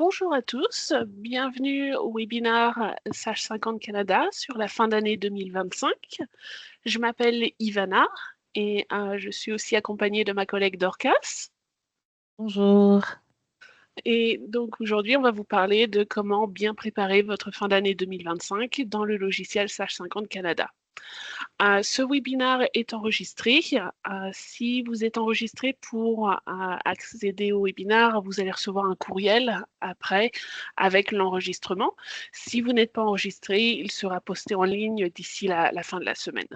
Bonjour à tous, bienvenue au webinaire Sage 50 Canada sur la fin d'année 2025. Je m'appelle Ivana et je suis aussi accompagnée de ma collègue Dorcas. Bonjour. Et donc aujourd'hui, on va vous parler de comment bien préparer votre fin d'année 2025 dans le logiciel Sage 50 Canada. Ce webinaire est enregistré. Si vous êtes enregistré pour accéder au webinaire, vous allez recevoir un courriel après avec l'enregistrement. Si vous n'êtes pas enregistré, il sera posté en ligne d'ici la fin de la semaine.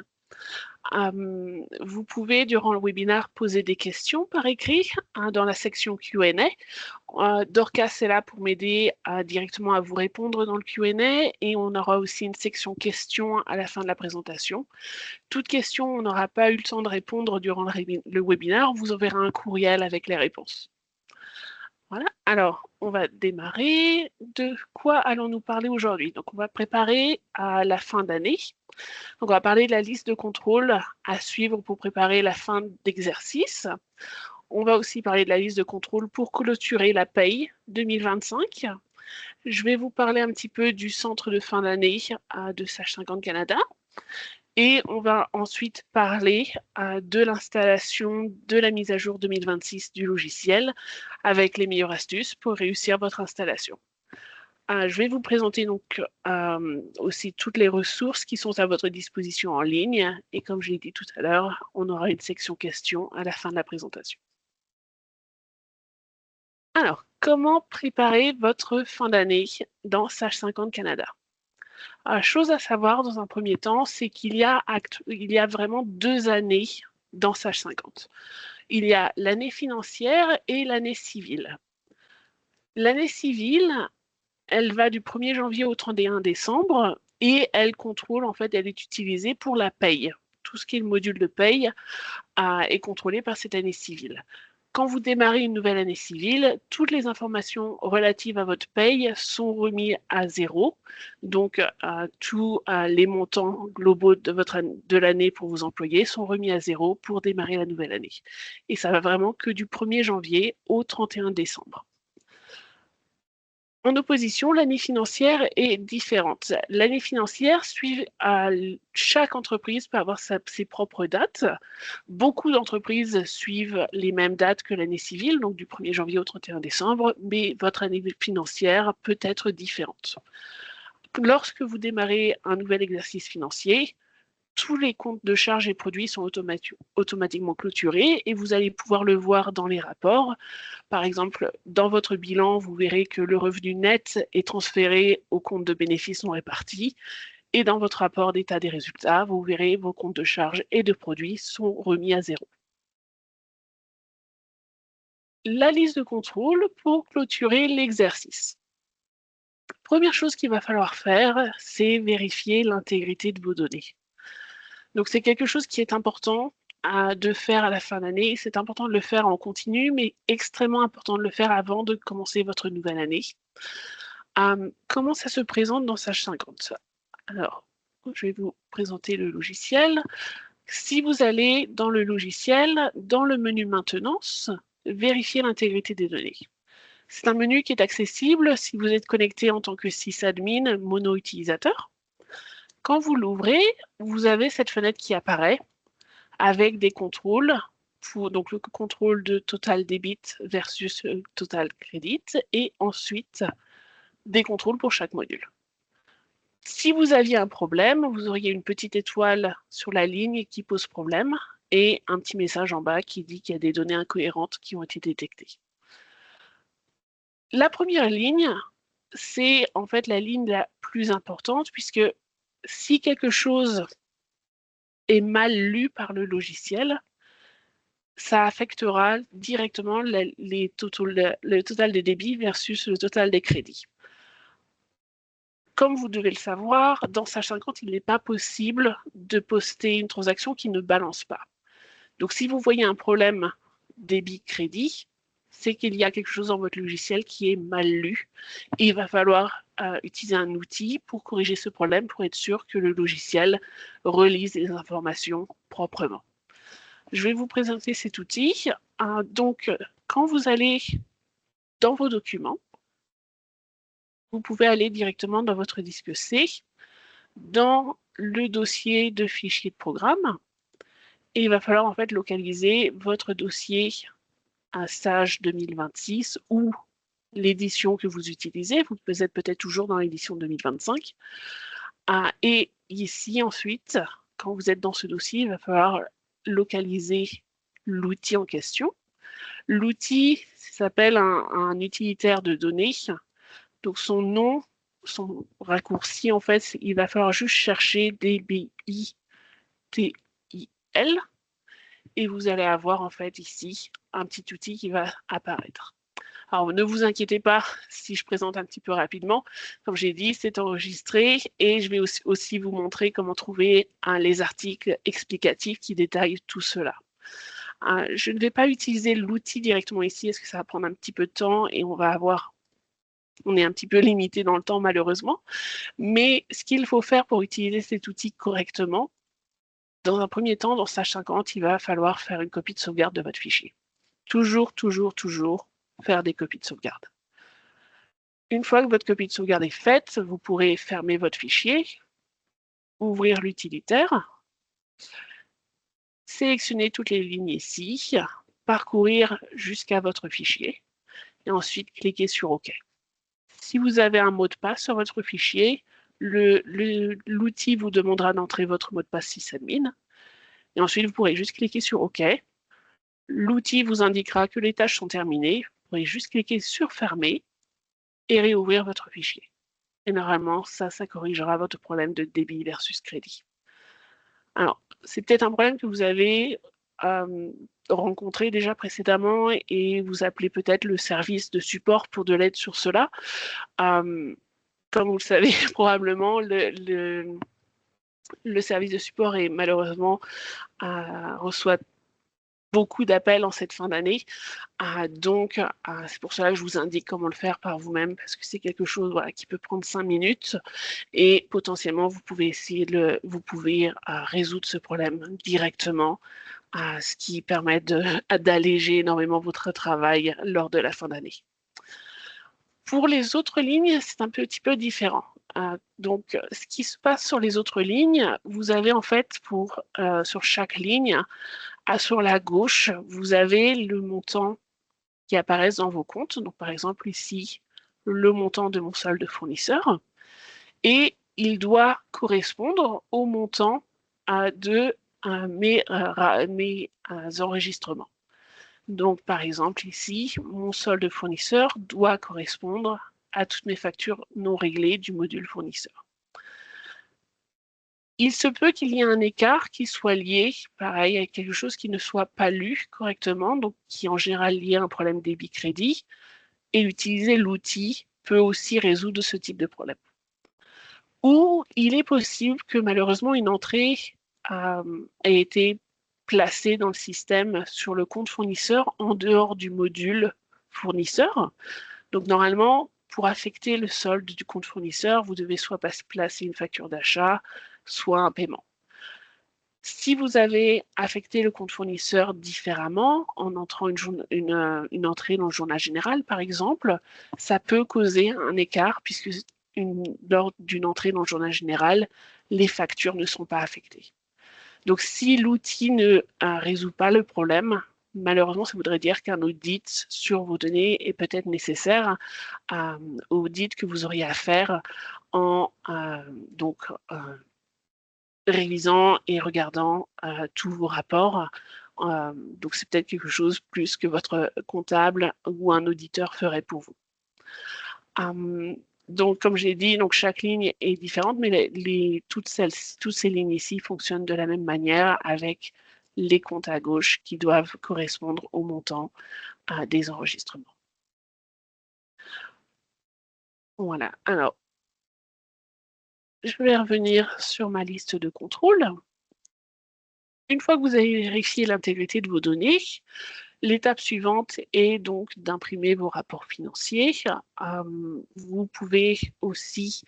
Vous pouvez, durant le webinaire, poser des questions par écrit dans la section Q&A. Dorcas est là pour m'aider directement à vous répondre dans le Q&A et on aura aussi une section questions à la fin de la présentation. Toute question, on n'aura pas eu le temps de répondre durant le webinaire, vous enverrez un courriel avec les réponses. Voilà, alors on va démarrer. De quoi allons-nous parler aujourd'hui? Donc on va préparer à la fin d'année. Donc on va parler de la liste de contrôles à suivre pour préparer la fin d'exercice. On va aussi parler de la liste de contrôles pour clôturer la paye 2025. Je vais vous parler un petit peu du centre de fin d'année de Sage 50 Canada. Et on va ensuite parler de l'installation de la mise à jour 2026 du logiciel avec les meilleures astuces pour réussir votre installation. Je vais vous présenter donc aussi toutes les ressources qui sont à votre disposition en ligne. Et comme je l'ai dit tout à l'heure, on aura une section questions à la fin de la présentation. Alors, comment préparer votre fin d'année dans Sage 50 Canada? Chose à savoir dans un premier temps, c'est qu'il y a vraiment 2 années dans Sage 50. Il y a l'année financière et l'année civile. L'année civile, elle va du 1er janvier au 31 décembre et elle contrôle, en fait, elle est utilisée pour la paye. Tout ce qui est le module de paye est contrôlé par cette année civile. Quand vous démarrez une nouvelle année civile, toutes les informations relatives à votre paye sont remises à zéro. Donc, tous les montants globaux de l'année pour vos employés sont remis à zéro pour démarrer la nouvelle année. Et ça va vraiment que du 1er janvier au 31 décembre. En opposition, l'année financière est différente. L'année financière, chaque entreprise peut avoir ses propres dates. Beaucoup d'entreprises suivent les mêmes dates que l'année civile, donc du 1er janvier au 31 décembre, mais votre année financière peut être différente. Lorsque vous démarrez un nouvel exercice financier, tous les comptes de charges et produits sont automatiquement clôturés et vous allez pouvoir le voir dans les rapports. Par exemple, dans votre bilan, vous verrez que le revenu net est transféré au compte de bénéfices non répartis. Et dans votre rapport d'état des résultats, vous verrez vos comptes de charges et de produits sont remis à zéro. La liste de contrôle pour clôturer l'exercice. Première chose qu'il va falloir faire, c'est vérifier l'intégrité de vos données. Donc c'est quelque chose qui est important de faire à la fin d'année. C'est important de le faire en continu, mais extrêmement important de le faire avant de commencer votre nouvelle année. Comment ça se présente dans Sage 50? Alors, je vais vous présenter le logiciel. Si vous allez dans le logiciel, dans le menu maintenance, vérifiez l'intégrité des données. C'est un menu qui est accessible si vous êtes connecté en tant que sysadmin mono-utilisateur. Quand vous l'ouvrez, vous avez cette fenêtre qui apparaît avec des contrôles, donc le contrôle de total débit versus total crédit, et ensuite des contrôles pour chaque module. Si vous aviez un problème, vous auriez une petite étoile sur la ligne qui pose problème et un petit message en bas qui dit qu'il y a des données incohérentes qui ont été détectées. La première ligne, c'est en fait la ligne la plus importante puisque si quelque chose est mal lu par le logiciel, ça affectera directement le total des débits versus le total des crédits. Comme vous devez le savoir, dans Sage 50, il n'est pas possible de poster une transaction qui ne balance pas. Donc, si vous voyez un problème débit-crédit, c'est qu'il y a quelque chose dans votre logiciel qui est mal lu. Et il va falloir utiliser un outil pour corriger ce problème, pour être sûr que le logiciel relise les informations proprement. Je vais vous présenter cet outil. Donc, quand vous allez dans vos documents, vous pouvez aller directement dans votre disque C, dans le dossier de fichier de programme, et il va falloir en fait localiser votre dossier à stage 2026 ou l'édition que vous utilisez. Vous êtes peut-être toujours dans l'édition 2025. Et ici, ensuite, quand vous êtes dans ce dossier, il va falloir localiser l'outil en question. L'outil s'appelle un utilitaire de données. Donc son nom, son raccourci, en fait, il va falloir juste chercher DBITIL et vous allez avoir en fait ici un petit outil qui va apparaître. Alors ne vous inquiétez pas si je présente un petit peu rapidement. Comme j'ai dit, c'est enregistré et je vais aussi vous montrer comment trouver les articles explicatifs qui détaillent tout cela. Je ne vais pas utiliser l'outil directement ici parce que ça va prendre un petit peu de temps et on est un petit peu limité dans le temps malheureusement. Mais ce qu'il faut faire pour utiliser cet outil correctement, dans un premier temps, dans Stage 50, il va falloir faire une copie de sauvegarde de votre fichier. Toujours faire des copies de sauvegarde. Une fois que votre copie de sauvegarde est faite, vous pourrez fermer votre fichier, ouvrir l'utilitaire, sélectionner toutes les lignes ici, parcourir jusqu'à votre fichier et ensuite cliquer sur OK. Si vous avez un mot de passe sur votre fichier, l'outil vous demandera d'entrer votre mot de passe sysadmin et ensuite vous pourrez juste cliquer sur OK. L'outil vous indiquera que les tâches sont terminées. Vous pourrez juste cliquer sur Fermer et réouvrir votre fichier. Et normalement, ça corrigera votre problème de débit versus crédit. Alors, c'est peut-être un problème que vous avez rencontré déjà précédemment et vous appelez peut-être le service de support pour de l'aide sur cela. Comme vous le savez probablement, le service de support est malheureusement reçoit beaucoup d'appels en cette fin d'année. Donc, c'est pour cela que je vous indique comment le faire par vous-même, parce que c'est quelque chose qui peut prendre 5 minutes et potentiellement, vous pouvez essayer résoudre ce problème directement, ce qui permet d'alléger énormément votre travail lors de la fin d'année. Pour les autres lignes, c'est un petit peu différent. Donc, ce qui se passe sur les autres lignes, vous avez en fait sur chaque ligne, sur la gauche, vous avez le montant qui apparaît dans vos comptes. Donc, par exemple, ici, le montant de mon solde fournisseur. Et il doit correspondre au montant de mes enregistrements. Donc, par exemple, ici, mon solde fournisseur doit correspondre à toutes mes factures non réglées du module fournisseur. Il se peut qu'il y ait un écart qui soit lié, pareil, à quelque chose qui ne soit pas lu correctement, donc qui est en général lié à un problème débit-crédit, et utiliser l'outil peut aussi résoudre ce type de problème. Ou il est possible que malheureusement une entrée ait été placée dans le système sur le compte fournisseur en dehors du module fournisseur. Donc normalement, pour affecter le solde du compte fournisseur, vous devez soit placer une facture d'achat, soit un paiement. Si vous avez affecté le compte fournisseur différemment, en entrant une entrée dans le journal général, par exemple, ça peut causer un écart puisque lors d'une entrée dans le journal général, les factures ne sont pas affectées. Donc, si l'outil ne résout pas le problème, malheureusement, ça voudrait dire qu'un audit sur vos données est peut-être nécessaire, audit que vous auriez à faire en révisant et regardant tous vos rapports. Donc, c'est peut-être quelque chose plus que votre comptable ou un auditeur ferait pour vous. Donc, comme j'ai dit, chaque ligne est différente, mais toutes ces lignes ici fonctionnent de la même manière avec les comptes à gauche qui doivent correspondre au montant des enregistrements. Voilà. Alors, je vais revenir sur ma liste de contrôle. Une fois que vous avez vérifié l'intégrité de vos données, l'étape suivante est donc d'imprimer vos rapports financiers. Vous pouvez aussi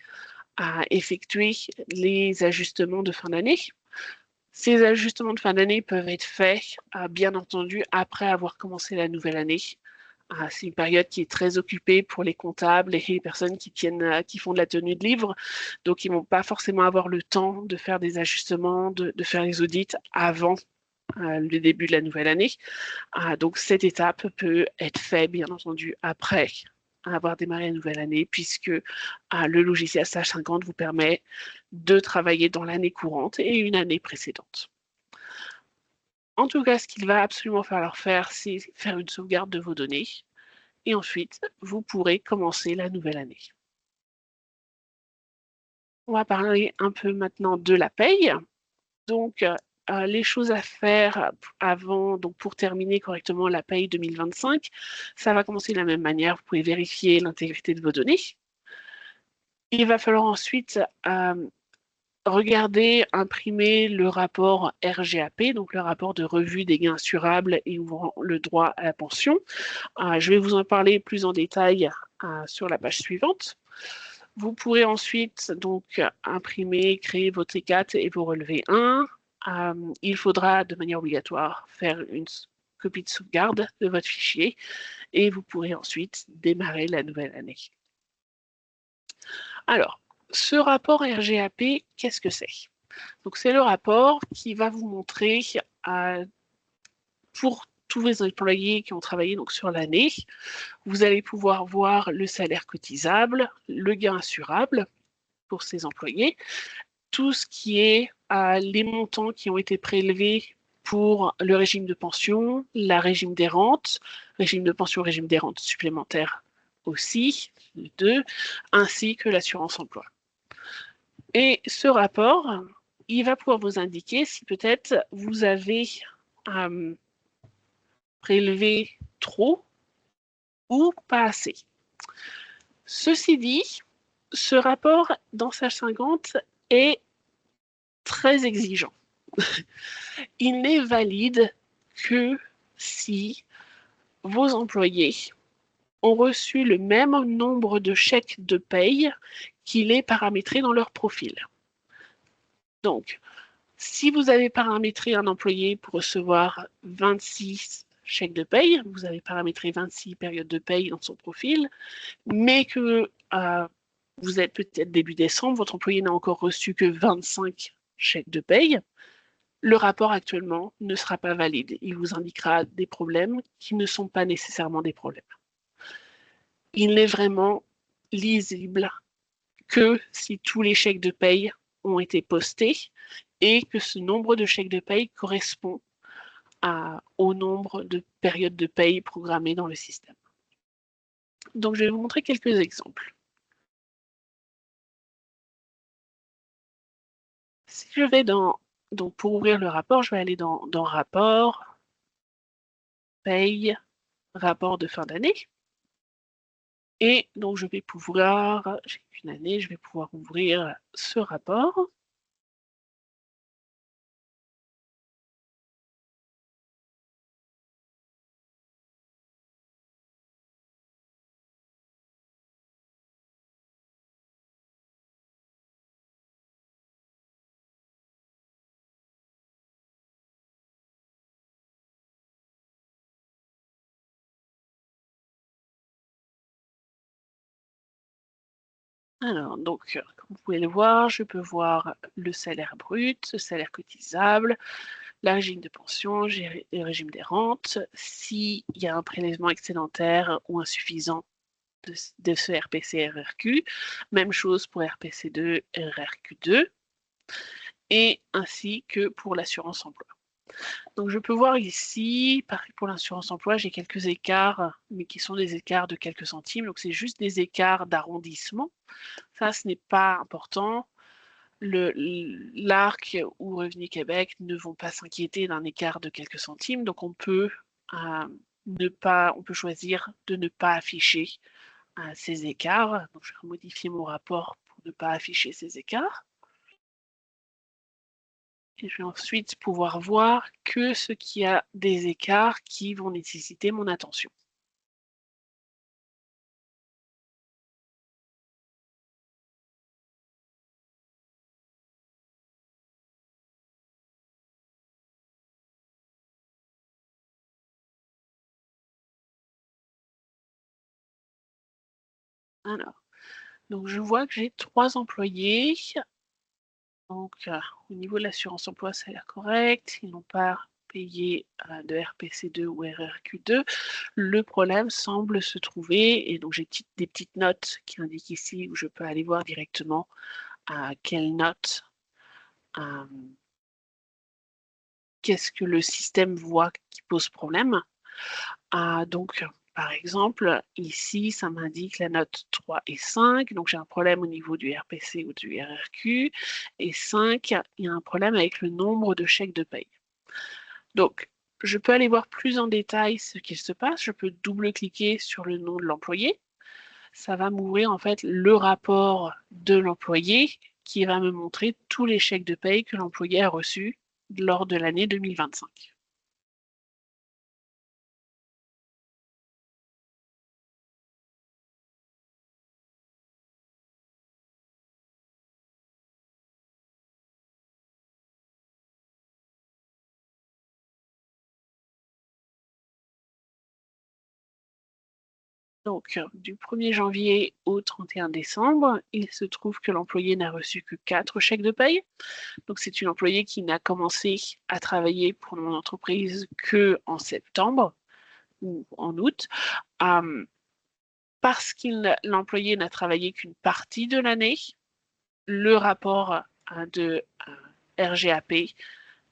effectuer les ajustements de fin d'année. Ces ajustements de fin d'année peuvent être faits, bien entendu, après avoir commencé la nouvelle année. C'est une période qui est très occupée pour les comptables et les personnes qui font de la tenue de livre. Donc, ils ne vont pas forcément avoir le temps de faire des ajustements, de faire les audits avant le début de la nouvelle année. Donc, cette étape peut être faite, bien entendu, après avoir démarré la nouvelle année, puisque le logiciel Sage 50 vous permet de travailler dans l'année courante et une année précédente. En tout cas, ce qu'il va absolument falloir faire, c'est faire une sauvegarde de vos données. Et ensuite, vous pourrez commencer la nouvelle année. On va parler un peu maintenant de la paye. Donc, les choses à faire avant, donc pour terminer correctement la paye 2025, ça va commencer de la même manière. Vous pouvez vérifier l'intégrité de vos données. Il va falloir ensuite regarder, imprimer le rapport RGAP, donc le rapport de revue des gains assurables et ouvrant le droit à la pension. Je vais vous en parler plus en détail sur la page suivante. Vous pourrez ensuite donc imprimer, créer votre E4 et vos relevés 1. Il faudra de manière obligatoire faire une copie de sauvegarde de votre fichier et vous pourrez ensuite démarrer la nouvelle année. Alors, ce rapport RGAP, qu'est-ce que c'est? Donc, c'est le rapport qui va vous montrer pour tous les employés qui ont travaillé donc, sur l'année, vous allez pouvoir voir le salaire cotisable, le gain assurable pour ces employés, tout ce qui est les montants qui ont été prélevés pour le régime de pension, le régime des rentes, régime de pension, régime des rentes supplémentaires aussi, les deux, ainsi que l'assurance emploi. Et ce rapport, il va pouvoir vous indiquer si peut-être vous avez prélevé trop ou pas assez. Ceci dit, ce rapport dans Sage 50 est très exigeant. Il n'est valide que si vos employés ont reçu le même nombre de chèques de paye qu'il est paramétré dans leur profil. Donc, si vous avez paramétré un employé pour recevoir 26 chèques de paye, vous avez paramétré 26 périodes de paye dans son profil, mais que vous êtes peut-être début décembre, votre employé n'a encore reçu que 25 chèques de paye, le rapport actuellement ne sera pas valide. Il vous indiquera des problèmes qui ne sont pas nécessairement des problèmes. Il n'est vraiment lisible que si tous les chèques de paye ont été postés et que ce nombre de chèques de paye correspond au nombre de périodes de paye programmées dans le système. Donc, je vais vous montrer quelques exemples. Si je vais donc pour ouvrir le rapport, je vais aller dans Rapport, Paye, Rapport de fin d'année. Et donc, je vais pouvoir, j'ai une année, je vais pouvoir ouvrir ce rapport. Alors, donc, comme vous pouvez le voir, je peux voir le salaire brut, le salaire cotisable, le régime de pension, le régime des rentes, s'il y a un prélèvement excédentaire ou insuffisant de ce RPC-RRQ. Même chose pour RPC2 et RRQ2, et ainsi que pour l'assurance emploi. Donc je peux voir ici, pareil pour l'assurance emploi, j'ai quelques écarts, mais qui sont des écarts de quelques centimes, donc c'est juste des écarts d'arrondissement. Ça, ce n'est pas important. L'ARC ou Revenu Québec ne vont pas s'inquiéter d'un écart de quelques centimes, donc on peut choisir de ne pas afficher ces écarts. Donc je vais modifier mon rapport pour ne pas afficher ces écarts. Et je vais ensuite pouvoir voir que ce qui a des écarts qui vont nécessiter mon attention. Alors, donc je vois que j'ai 3 employés. Donc, au niveau de l'assurance emploi, ça a l'air correct. Ils n'ont pas payé de RPC2 ou RRQ2. Le problème semble se trouver, et donc j'ai des petites notes qui indiquent ici où je peux aller voir directement quelles notes, qu'est-ce que le système voit qui pose problème. Donc, par exemple, ici, ça m'indique la note 3 et 5. Donc, j'ai un problème au niveau du RPC ou du RRQ. Et 5, il y a un problème avec le nombre de chèques de paye. Donc, je peux aller voir plus en détail ce qu'il se passe. Je peux double-cliquer sur le nom de l'employé. Ça va m'ouvrir en fait le rapport de l'employé qui va me montrer tous les chèques de paye que l'employé a reçus lors de l'année 2025. Donc, du 1er janvier au 31 décembre, il se trouve que l'employé n'a reçu que 4 chèques de paye. Donc, c'est une employée qui n'a commencé à travailler pour mon entreprise qu'en septembre ou en août, parce que l'employé n'a travaillé qu'une partie de l'année. Le rapport de RGAP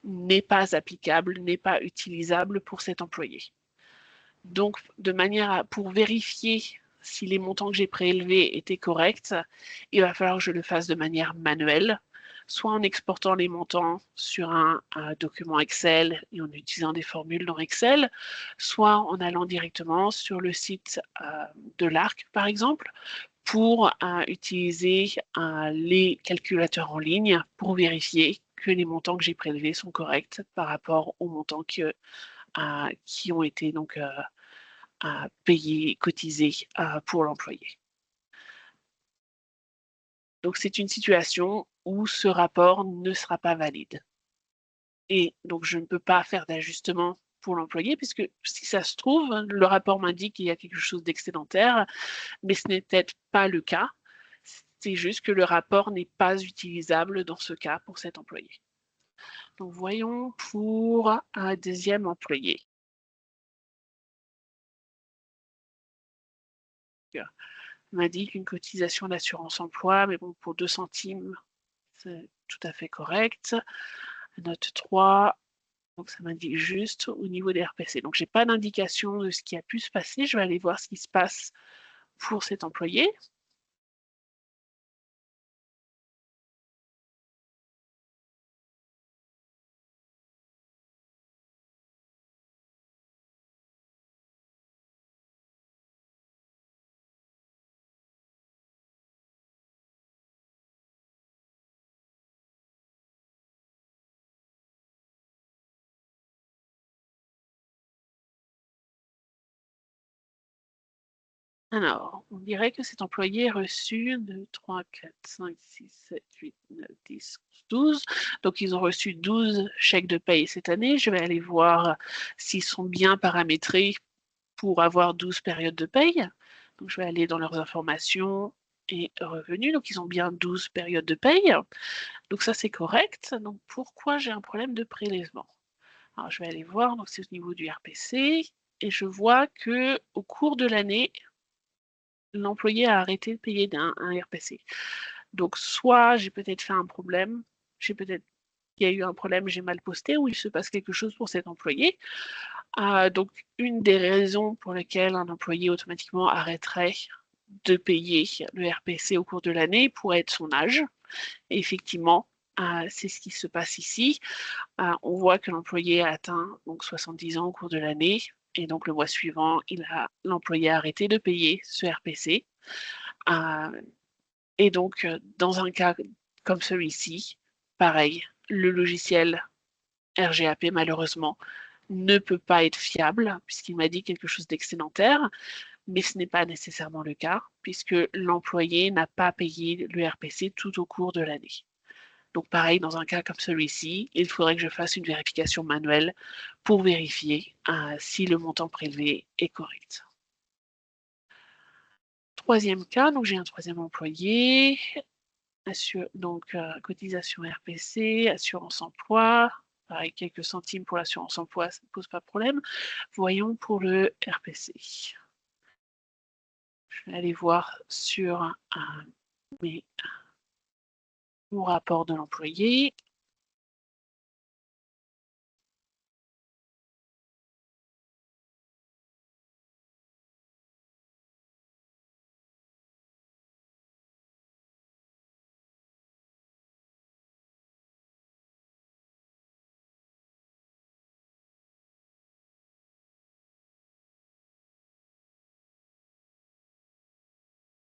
n'est pas applicable, n'est pas utilisable pour cet employé. Donc, pour vérifier si les montants que j'ai prélevés étaient corrects, il va falloir que je le fasse de manière manuelle, soit en exportant les montants sur un document Excel et en utilisant des formules dans Excel, soit en allant directement sur le site de l'ARC, par exemple, pour utiliser les calculateurs en ligne pour vérifier que les montants que j'ai prélevés sont corrects par rapport aux montants qui ont été donc payés, cotisés pour l'employé. Donc c'est une situation où ce rapport ne sera pas valide. Et donc je ne peux pas faire d'ajustement pour l'employé, puisque si ça se trouve, le rapport m'indique qu'il y a quelque chose d'excédentaire, mais ce n'est peut-être pas le cas. C'est juste que le rapport n'est pas utilisable dans ce cas pour cet employé. Donc voyons pour un deuxième employé. On m'indique une cotisation d'assurance emploi, mais bon, pour 2 centimes, c'est tout à fait correct. Note 3, donc ça m'indique juste au niveau des RPC. Donc j'ai pas d'indication de ce qui a pu se passer. Je vais aller voir ce qui se passe pour cet employé. Alors, on dirait que cet employé a reçu 2, 3, 4, 5, 6, 7, 8, 9, 10, 12. Donc, ils ont reçu 12 chèques de paye cette année. Je vais aller voir s'ils sont bien paramétrés pour avoir 12 périodes de paye. Donc, je vais aller dans leurs informations et revenus. Donc, ils ont bien 12 périodes de paye. Donc, ça, c'est correct. Donc, pourquoi j'ai un problème de prélèvement? Alors, je vais aller voir. Donc, c'est au niveau du RPC. Et je vois que au cours de l'année, l'employé a arrêté de payer un RPC. Donc, soit j'ai peut-être fait un problème, il y a eu un problème, j'ai mal posté, ou il se passe quelque chose pour cet employé. Donc, une des raisons pour lesquelles un employé automatiquement arrêterait de payer le RPC au cours de l'année pourrait être son âge. Et effectivement, c'est ce qui se passe ici. On voit que l'employé a atteint donc 70 ans au cours de l'année. Et donc, le mois suivant, l'employé a arrêté de payer ce RPC. Et donc, dans un cas comme celui-ci, pareil, le logiciel RGAP, malheureusement, ne peut pas être fiable, puisqu'il m'a dit quelque chose d'excédentaire, mais ce n'est pas nécessairement le cas, puisque l'employé n'a pas payé le RPC tout au cours de l'année. Donc pareil, dans un cas comme celui-ci, il faudrait que je fasse une vérification manuelle pour vérifier si le montant prélevé est correct. troisième cas, donc j'ai un troisième employé, donc cotisation RPC, assurance emploi, pareil, quelques centimes pour l'assurance emploi, ça ne pose pas de problème. Voyons pour le RPC. Je vais aller voir sur mon rapport de l'employé.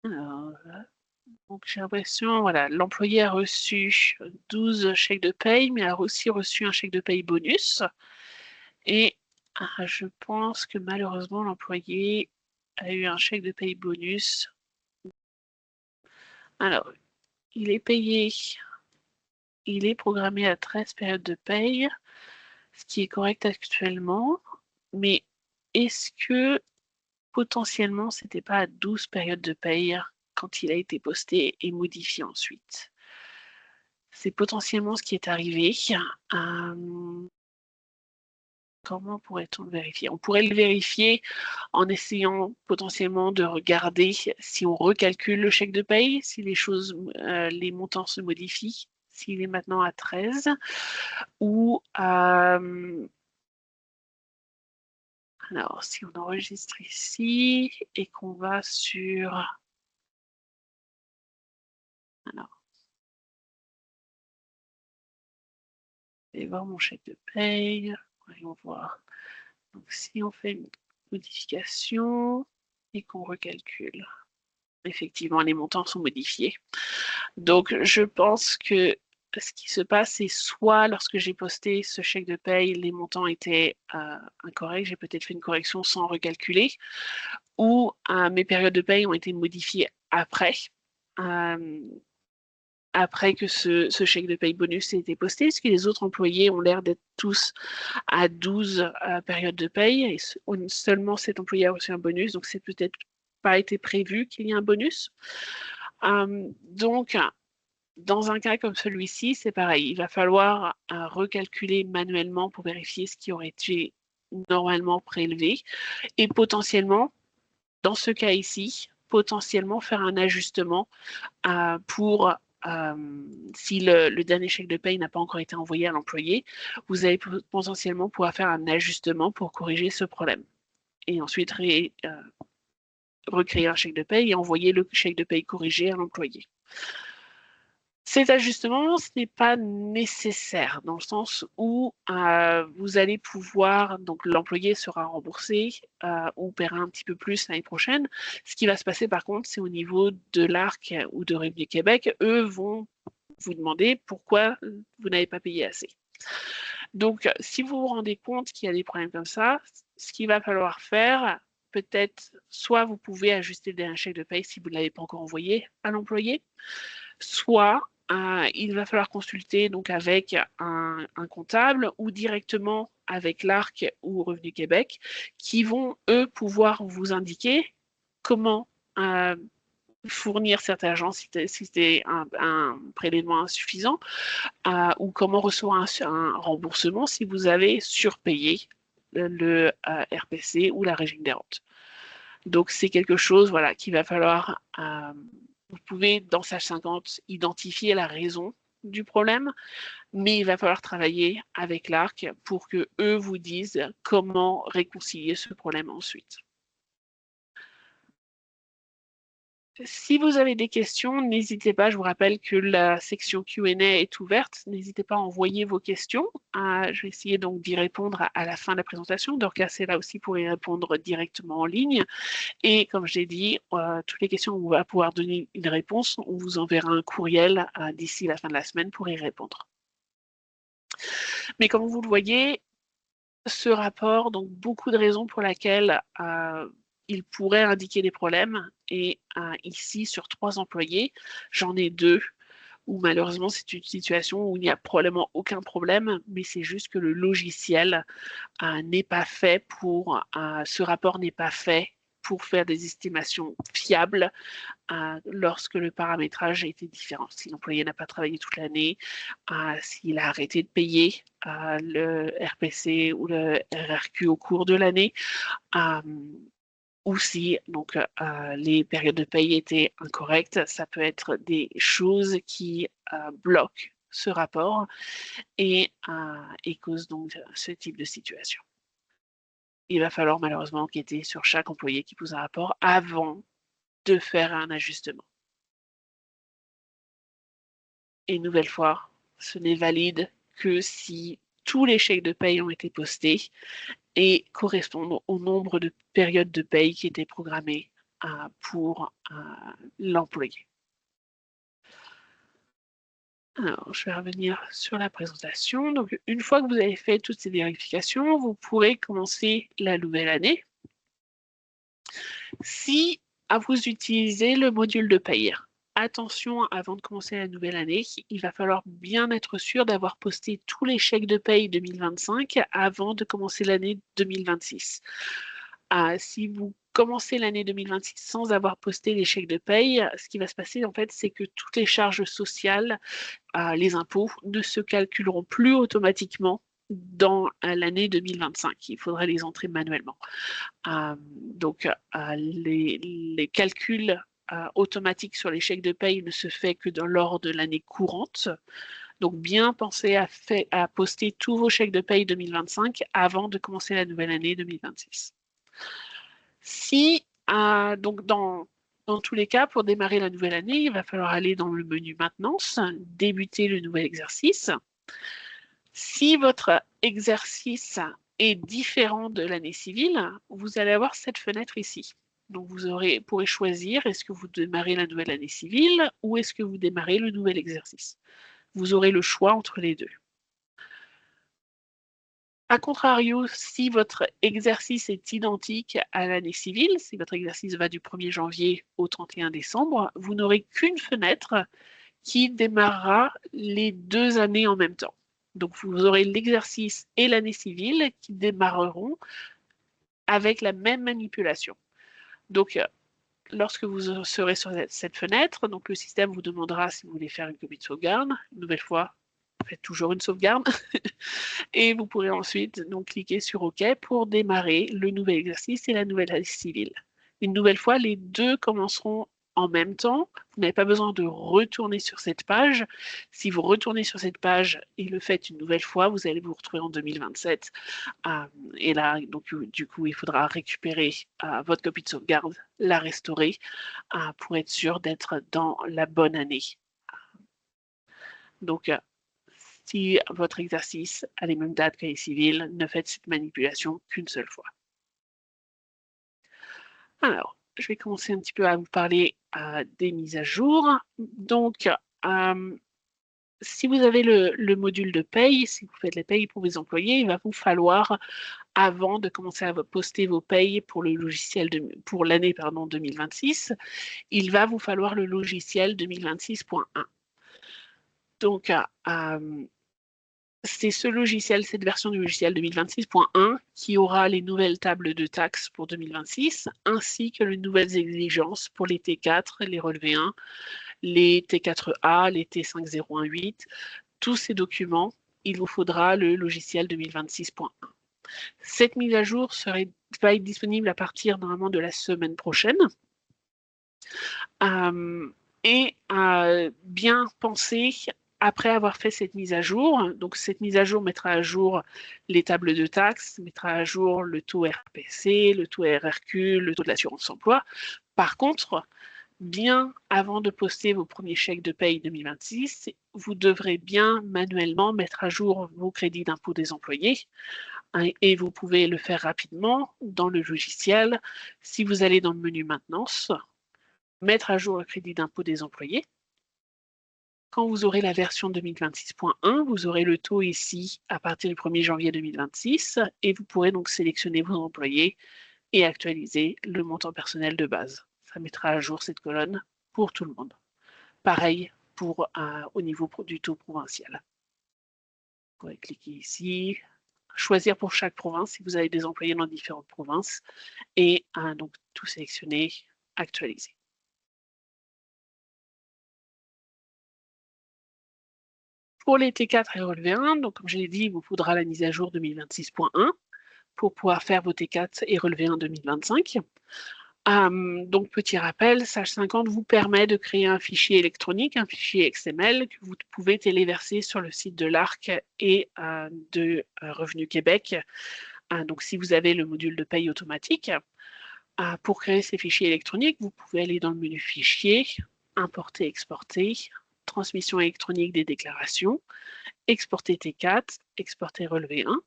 Alors, donc j'ai l'impression, voilà, l'employé a reçu 12 chèques de paye, mais a aussi reçu un chèque de paye bonus. Et je pense que malheureusement, l'employé a eu un chèque de paye bonus. Alors, il est payé, il est programmé à 13 périodes de paye, ce qui est correct actuellement, mais est-ce que potentiellement, c'était pas à 12 périodes de paye quand il a été posté et modifié ensuite? C'est potentiellement ce qui est arrivé. Comment pourrait-on le vérifier? On pourrait le vérifier en essayant potentiellement de regarder si on recalcule le chèque de paye, si les montants se modifient, s'il est maintenant à 13, ou alors si on enregistre ici et qu'on va sur alors je vais voir mon chèque de paye, voyons voir. Donc si on fait une modification et qu'on recalcule, effectivement les montants sont modifiés. Donc je pense que ce qui se passe, c'est soit lorsque j'ai posté ce chèque de paye, les montants étaient incorrects, j'ai peut-être fait une correction sans recalculer, ou mes périodes de paye ont été modifiées après. Après que ce chèque de paye bonus ait été posté, parce que les autres employés ont l'air d'être tous à 12 périodes de paye, et seulement cet employé a reçu un bonus, donc c'est peut-être pas été prévu qu'il y ait un bonus. Donc, dans un cas comme celui-ci, c'est pareil, il va falloir recalculer manuellement pour vérifier ce qui aurait été normalement prélevé, et potentiellement, dans ce cas ici, potentiellement faire un ajustement pour si le dernier chèque de paye n'a pas encore été envoyé à l'employé, vous allez potentiellement pouvoir faire un ajustement pour corriger ce problème. Et ensuite recréer un chèque de paye et envoyer le chèque de paye corrigé à l'employé. Cet ajustement, ce n'est pas nécessaire dans le sens où vous allez pouvoir, donc l'employé sera remboursé ou paiera un petit peu plus l'année prochaine. Ce qui va se passer par contre, c'est au niveau de l'ARC ou de Revenu Québec, eux vont vous demander pourquoi vous n'avez pas payé assez. Donc, si vous vous rendez compte qu'il y a des problèmes comme ça, ce qu'il va falloir faire, peut-être, soit vous pouvez ajuster le dernier chèque de paye si vous ne l'avez pas encore envoyé à l'employé, soit il va falloir consulter donc avec un comptable ou directement avec l'ARC ou Revenu Québec qui vont, eux, pouvoir vous indiquer comment fournir cet argent si c'était un prélèvement insuffisant ou comment recevoir un remboursement si vous avez surpayé le RPC ou la régime des rentes. Donc, c'est quelque chose voilà, qu'il va falloir vous pouvez, dans Sage 50, identifier la raison du problème, mais il va falloir travailler avec l'ARC pour que eux vous disent comment réconcilier ce problème ensuite. Si vous avez des questions, n'hésitez pas. Je vous rappelle que la section Q&A est ouverte. N'hésitez pas à envoyer vos questions. Je vais essayer donc d'y répondre à la fin de la présentation. Dorcas est là aussi pour y répondre directement en ligne. Et comme j'ai dit, toutes les questions où on va pouvoir donner une réponse, on vous enverra un courriel d'ici la fin de la semaine pour y répondre. Mais comme vous le voyez, ce rapport, donc beaucoup de raisons pour lesquelles il pourrait indiquer des problèmes. Et ici, sur 3 employés, j'en ai 2 où malheureusement c'est une situation où il n'y a probablement aucun problème, mais c'est juste que le logiciel n'est pas fait pour, ce rapport n'est pas fait pour faire des estimations fiables lorsque le paramétrage a été différent. Si l'employé n'a pas travaillé toute l'année, s'il a arrêté de payer le RPC ou le RRQ au cours de l'année, ou si donc, les périodes de paye étaient incorrectes, ça peut être des choses qui bloquent ce rapport et causent donc ce type de situation. Il va falloir malheureusement enquêter sur chaque employé qui pose un rapport avant de faire un ajustement. Et une nouvelle fois, ce n'est valide que si tous les chèques de paye ont été postés et correspondent au nombre de périodes de paye qui étaient programmées pour l'employé. Alors, je vais revenir sur la présentation. Donc, une fois que vous avez fait toutes ces vérifications, vous pourrez commencer la nouvelle année. Si vous utilisez le module de paye, attention, avant de commencer la nouvelle année, il va falloir bien être sûr d'avoir posté tous les chèques de paye 2025 avant de commencer l'année 2026. Si vous commencez l'année 2026 sans avoir posté les chèques de paye, ce qui va se passer en fait, c'est que toutes les charges sociales, les impôts, ne se calculeront plus automatiquement dans l'année 2025. Il faudra les entrer manuellement. Donc, les calculs automatiques sur les chèques de paye ne se fait que lors de l'année courante. Donc, bien pensez à poster tous vos chèques de paye 2025 avant de commencer la nouvelle année 2026. Si, donc dans tous les cas, pour démarrer la nouvelle année, il va falloir aller dans le menu Maintenance, débuter le nouvel exercice. Si votre exercice est différent de l'année civile, vous allez avoir cette fenêtre ici. Donc vous pourrez choisir, est-ce que vous démarrez la nouvelle année civile ou est-ce que vous démarrez le nouvel exercice. Vous aurez le choix entre les deux. A contrario, si votre exercice est identique à l'année civile, si votre exercice va du 1er janvier au 31 décembre, vous n'aurez qu'une fenêtre qui démarrera les 2 années en même temps. Donc, vous aurez l'exercice et l'année civile qui démarreront avec la même manipulation. Donc, lorsque vous serez sur cette fenêtre, donc le système vous demandera si vous voulez faire une copie de sauvegarde. Une nouvelle fois, faites toujours une sauvegarde. Et vous pourrez ensuite donc cliquer sur OK pour démarrer le nouvel exercice et la nouvelle année civile. Une nouvelle fois, les deux commenceront en même temps. Vous n'avez pas besoin de retourner sur cette page. Si vous retournez sur cette page et le faites une nouvelle fois, vous allez vous retrouver en 2027. Et là, donc, du coup, il faudra récupérer votre copie de sauvegarde, la restaurer pour être sûr d'être dans la bonne année. Donc, si votre exercice a les mêmes dates que les civils, ne faites cette manipulation qu'une seule fois. Alors, je vais commencer un petit peu à vous parler des mises à jour. Donc, si vous avez le module de paye, si vous faites les payes pour vos employés, il va vous falloir, avant de commencer à poster vos payes pour le logiciel pour l'année 2026, il va vous falloir le logiciel 2026.1. Donc, c'est ce logiciel, cette version du logiciel 2026.1 qui aura les nouvelles tables de taxes pour 2026, ainsi que les nouvelles exigences pour les T4, les relevés 1, les T4A, les T5018. Tous ces documents, il vous faudra le logiciel 2026.1. Cette mise à jour va être disponible à partir normalement de la semaine prochaine. Bien penser après avoir fait cette mise à jour. Donc, cette mise à jour mettra à jour les tables de taxes, mettra à jour le taux RPC, le taux RRQ, le taux de l'assurance emploi. Par contre, bien avant de poster vos premiers chèques de paye 2026, vous devrez bien manuellement mettre à jour vos crédits d'impôt des employés. Et vous pouvez le faire rapidement dans le logiciel. Si vous allez dans le menu Maintenance, mettre à jour le crédit d'impôt des employés. Quand vous aurez la version 2026.1, vous aurez le taux ici à partir du 1er janvier 2026 et vous pourrez donc sélectionner vos employés et actualiser le montant personnel de base. Ça mettra à jour cette colonne pour tout le monde. Pareil au niveau du taux provincial. Vous pourrez cliquer ici, choisir pour chaque province si vous avez des employés dans différentes provinces et donc tout sélectionner, actualiser. Pour les T4 et relevé 1, donc comme je l'ai dit, il vous faudra la mise à jour 2026.1 pour pouvoir faire vos T4 et relevé 1 2025. Donc, petit rappel, Sage 50 vous permet de créer un fichier électronique, un fichier XML que vous pouvez téléverser sur le site de l'ARC et de Revenu Québec. Donc, si vous avez le module de paye automatique, pour créer ces fichiers électroniques, vous pouvez aller dans le menu Fichier, Importer, Exporter, Transmission électronique des déclarations, Exporter T4, Exporter relevé 1.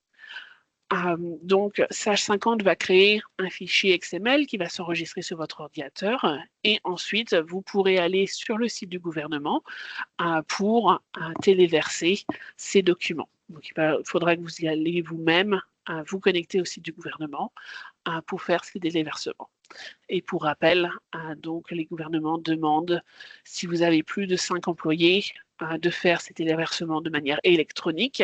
Donc, Sage 50 va créer un fichier XML qui va s'enregistrer sur votre ordinateur et ensuite, vous pourrez aller sur le site du gouvernement pour téléverser ces documents. Donc, il faudra que vous y allez vous-même vous connecter au site du gouvernement pour faire ces téléversements. Et pour rappel, donc, les gouvernements demandent, si vous avez plus de 5 employés, de faire ces téléversements de manière électronique.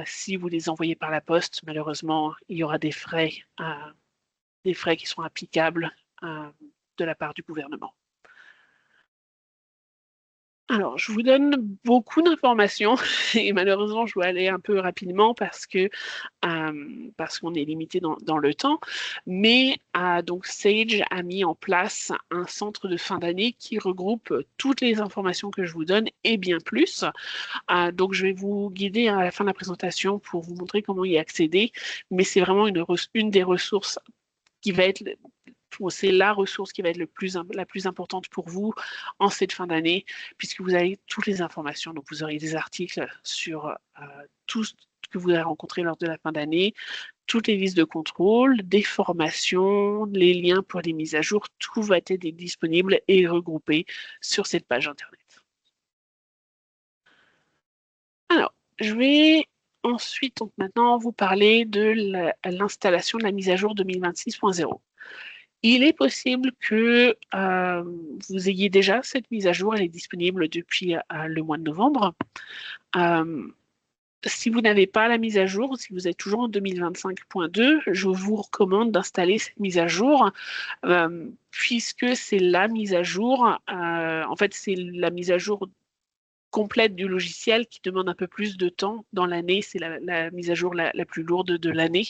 Si vous les envoyez par la poste, malheureusement, il y aura des frais qui sont applicables de la part du gouvernement. Alors, je vous donne beaucoup d'informations et malheureusement, je dois aller un peu rapidement parce qu'on est limité dans le temps. Mais donc, Sage a mis en place un centre de fin d'année qui regroupe toutes les informations que je vous donne et bien plus. Donc, je vais vous guider à la fin de la présentation pour vous montrer comment y accéder. Mais c'est vraiment une des ressources qui va être... C'est la ressource qui va être la plus importante pour vous en cette fin d'année, puisque vous avez toutes les informations. Donc, vous aurez des articles sur tout ce que vous avez rencontré lors de la fin d'année, toutes les listes de contrôle, des formations, les liens pour les mises à jour, tout va être disponible et regroupé sur cette page Internet. Alors, je vais ensuite, donc maintenant, vous parler de l'installation de la mise à jour 2026.0. Il est possible que vous ayez déjà cette mise à jour, elle est disponible depuis le mois de novembre. Si vous n'avez pas la mise à jour, si vous êtes toujours en 2025.2, je vous recommande d'installer cette mise à jour puisque c'est la mise à jour, en fait c'est la mise à jour complète du logiciel qui demande un peu plus de temps dans l'année. C'est la mise à jour la plus lourde de l'année.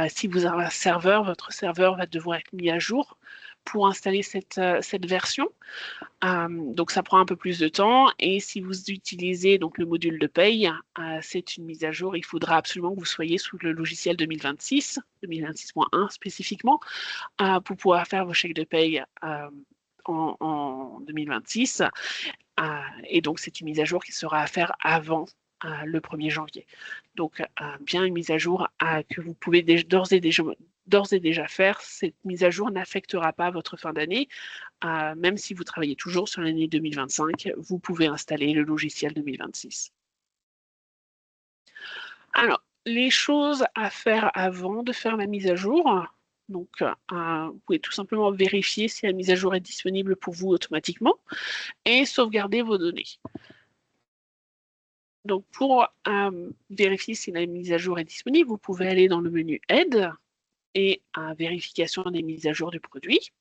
Si vous avez un serveur, votre serveur va devoir être mis à jour pour installer cette version. Donc, ça prend un peu plus de temps. Et si vous utilisez donc, le module de paye, c'est une mise à jour. Il faudra absolument que vous soyez sous le logiciel 2026, 2026.1 spécifiquement, pour pouvoir faire vos chèques de paye en 2026. Et donc, c'est une mise à jour qui sera à faire avant le 1er janvier. Donc, bien une mise à jour que vous pouvez d'ores et déjà faire. Cette mise à jour n'affectera pas votre fin d'année. Même si vous travaillez toujours sur l'année 2025, vous pouvez installer le logiciel 2026. Alors, les choses à faire avant de faire la mise à jour. Donc, vous pouvez tout simplement vérifier si la mise à jour est disponible pour vous automatiquement et sauvegarder vos données. Donc, pour vérifier si la mise à jour est disponible, vous pouvez aller dans le menu Aide et Vérification des mises à jour du produit.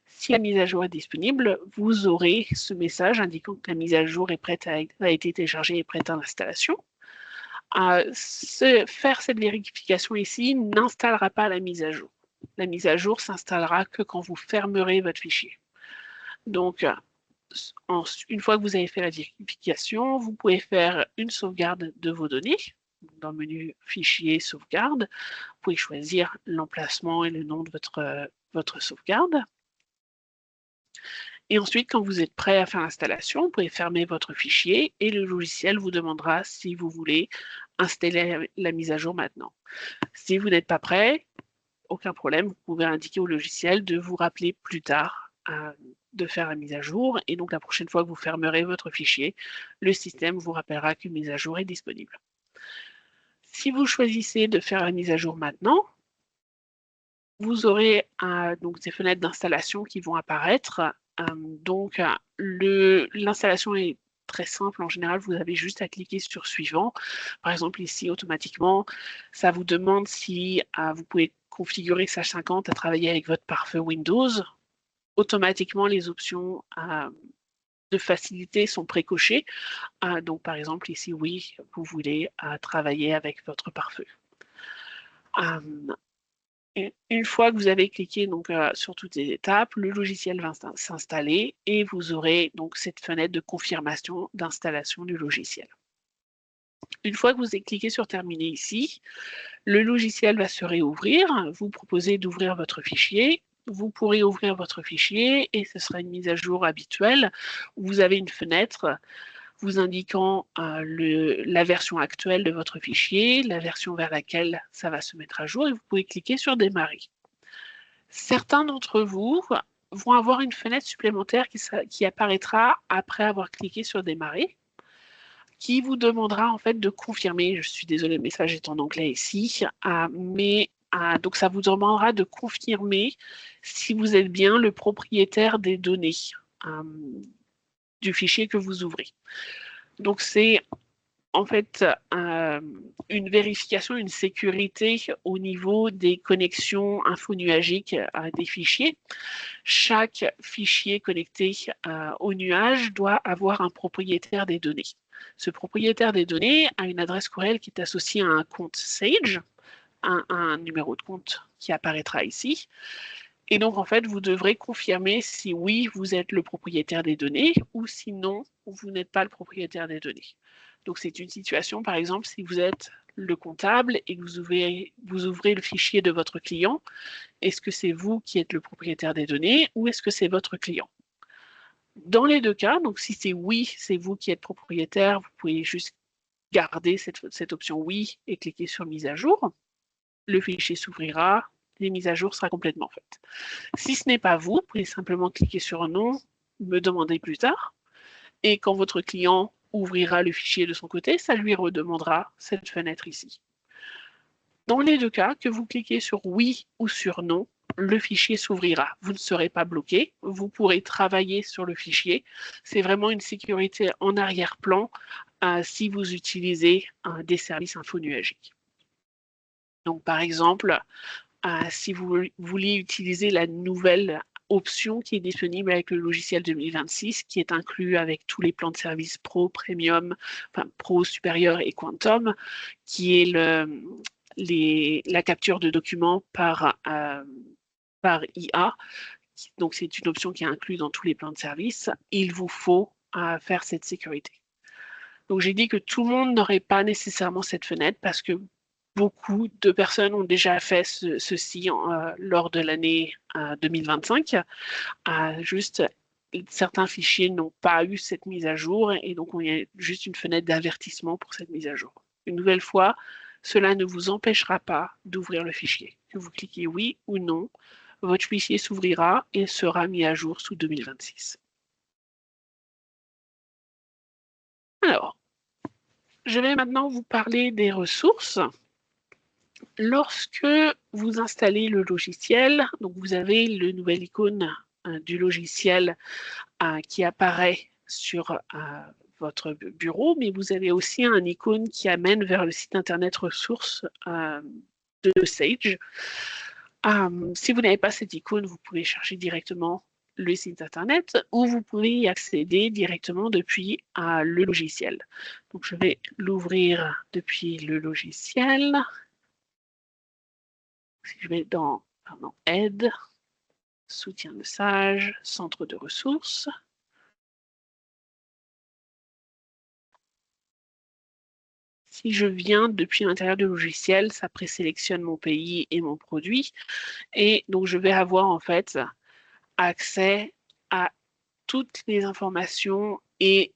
Si la mise à jour est disponible, vous aurez ce message indiquant que la mise à jour est prête a été téléchargée et prête à l'installation. Faire cette vérification ici n'installera pas la mise à jour. La mise à jour s'installera que quand vous fermerez votre fichier. Donc, une fois que vous avez fait la vérification, vous pouvez faire une sauvegarde de vos données. Dans le menu Fichier, Sauvegarde, vous pouvez choisir l'emplacement et le nom de votre sauvegarde. Et ensuite, quand vous êtes prêt à faire l'installation, vous pouvez fermer votre fichier et le logiciel vous demandera si vous voulez installer la mise à jour maintenant. Si vous n'êtes pas prêt, aucun problème, vous pouvez indiquer au logiciel de vous rappeler plus tard de faire la mise à jour. Et donc, la prochaine fois que vous fermerez votre fichier, le système vous rappellera qu'une mise à jour est disponible. Si vous choisissez de faire la mise à jour maintenant, vous aurez donc des fenêtres d'installation qui vont apparaître. Donc, l'installation est très simple. En général, vous avez juste à cliquer sur suivant. Par exemple, ici, automatiquement, ça vous demande si vous pouvez configurer Sage 50 à travailler avec votre pare-feu Windows. Automatiquement, les options de facilité sont précochées. Donc, par exemple, ici, oui, vous voulez travailler avec votre pare-feu. Une fois que vous avez cliqué donc, sur toutes les étapes, le logiciel va s'installer et vous aurez donc cette fenêtre de confirmation d'installation du logiciel. Une fois que vous avez cliqué sur Terminer ici, le logiciel va se réouvrir, vous proposez d'ouvrir votre fichier, vous pourrez ouvrir votre fichier et ce sera une mise à jour habituelle où vous avez une fenêtre vous indiquant la version actuelle de votre fichier, la version vers laquelle ça va se mettre à jour et vous pouvez cliquer sur Démarrer. Certains d'entre vous vont avoir une fenêtre supplémentaire qui apparaîtra après avoir cliqué sur Démarrer, qui vous demandera en fait de confirmer, je suis désolée, le message est en anglais ici, donc ça vous demandera de confirmer si vous êtes bien le propriétaire des données du fichier que vous ouvrez. Donc c'est en fait une vérification, une sécurité au niveau des connexions infonuagiques des fichiers. Chaque fichier connecté au nuage doit avoir un propriétaire des données. Ce propriétaire des données a une adresse courriel qui est associée à un compte Sage, un numéro de compte qui apparaîtra ici. Et donc, en fait, vous devrez confirmer si oui, vous êtes le propriétaire des données ou sinon, vous n'êtes pas le propriétaire des données. Donc, c'est une situation, par exemple, si vous êtes le comptable et que vous ouvrez le fichier de votre client, est-ce que c'est vous qui êtes le propriétaire des données ou est-ce que c'est votre client? Dans les deux cas, donc si c'est oui, c'est vous qui êtes propriétaire, vous pouvez juste garder cette option oui et cliquer sur mise à jour. Le fichier s'ouvrira, les mises à jour sera complètement faite. Si ce n'est pas vous, vous pouvez simplement cliquer sur non, me demander plus tard, et quand votre client ouvrira le fichier de son côté, ça lui redemandera cette fenêtre ici. Dans les deux cas, que vous cliquez sur oui ou sur non, le fichier s'ouvrira. Vous ne serez pas bloqué, vous pourrez travailler sur le fichier. C'est vraiment une sécurité en arrière-plan si vous utilisez des services infonuagiques. Donc par exemple, si vous voulez utiliser la nouvelle option qui est disponible avec le logiciel 2026, qui est inclus avec tous les plans de service Pro, Premium, enfin Pro, Supérieur et Quantum, qui est la capture de documents par IA. Donc c'est une option qui est inclue dans tous les plans de service. Il vous faut faire cette sécurité. Donc j'ai dit que tout le monde n'aurait pas nécessairement cette fenêtre parce que beaucoup de personnes ont déjà fait ceci lors de l'année 2025. Juste, certains fichiers n'ont pas eu cette mise à jour et donc il y a juste une fenêtre d'avertissement pour cette mise à jour. Une nouvelle fois, cela ne vous empêchera pas d'ouvrir le fichier. Que vous cliquez oui ou non, votre fichier s'ouvrira et sera mis à jour sous 2026. Alors, je vais maintenant vous parler des ressources. Lorsque vous installez le logiciel, donc vous avez le nouvel icône du logiciel qui apparaît sur votre bureau, mais vous avez aussi un icône qui amène vers le site internet ressources de Sage. Si vous n'avez pas cette icône, vous pouvez chercher directement le site internet ou vous pouvez y accéder directement depuis le logiciel. Donc je vais l'ouvrir depuis le logiciel. Si je vais dans Aide, soutien de Sage, centre de ressources. Si je viens depuis l'intérieur du logiciel, ça présélectionne mon pays et mon produit. Et donc, je vais avoir en fait accès à toutes les informations et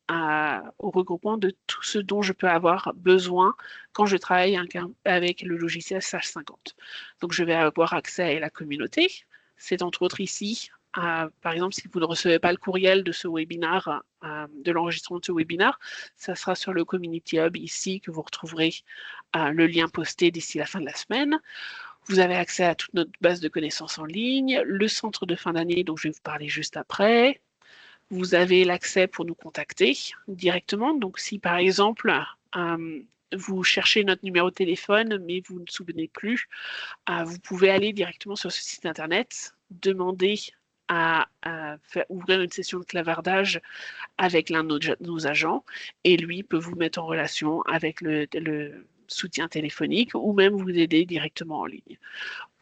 au regroupement de tout ce dont je peux avoir besoin quand je travaille avec le logiciel Sage 50. Donc, je vais avoir accès à la communauté. C'est entre autres ici, par exemple, si vous ne recevez pas le courriel de ce webinaire, de l'enregistrement de ce webinaire, ça sera sur le Community Hub ici que vous retrouverez le lien posté d'ici la fin de la semaine. Vous avez accès à toute notre base de connaissances en ligne, le centre de fin d'année dont je vais vous parler juste après, Vous avez l'accès pour nous contacter directement. Donc, si par exemple, vous cherchez notre numéro de téléphone, mais vous ne vous souvenez plus, vous pouvez aller directement sur ce site internet, demander à ouvrir une session de clavardage avec l'un de nos agents, et lui peut vous mettre en relation avec le soutien téléphonique ou même vous aider directement en ligne.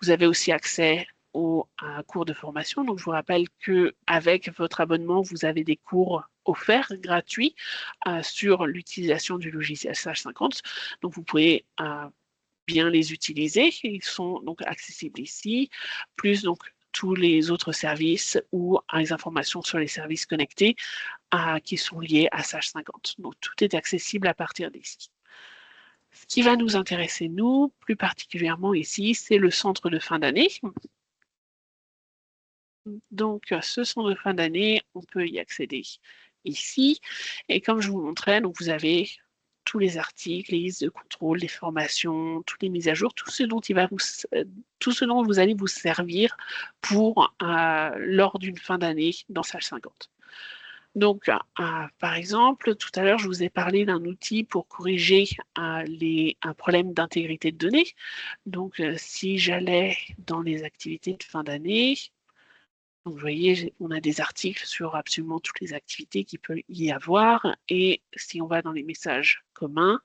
Vous avez aussi accès aux cours de formation. Donc, je vous rappelle qu'avec votre abonnement, vous avez des cours offerts, gratuits, sur l'utilisation du logiciel Sage 50. Donc, vous pouvez bien les utiliser. Ils sont donc accessibles ici, plus donc tous les autres services ou les informations sur les services connectés qui sont liés à Sage 50. Donc, tout est accessible à partir d'ici. Ce qui va nous intéresser, nous, plus particulièrement ici, c'est le centre de fin d'année. Donc, ce centre de fin d'année, on peut y accéder ici. Et comme je vous montrais, donc vous avez tous les articles, les listes de contrôle, les formations, toutes les mises à jour, tout ce dont vous allez vous servir pour lors d'une fin d'année dans Sage 50. Donc, par exemple, tout à l'heure, je vous ai parlé d'un outil pour corriger un problème d'intégrité de données. Donc, si j'allais dans les activités de fin d'année, donc, vous voyez, on a des articles sur absolument toutes les activités qu'il peut y avoir. Et si on va dans les messages communs,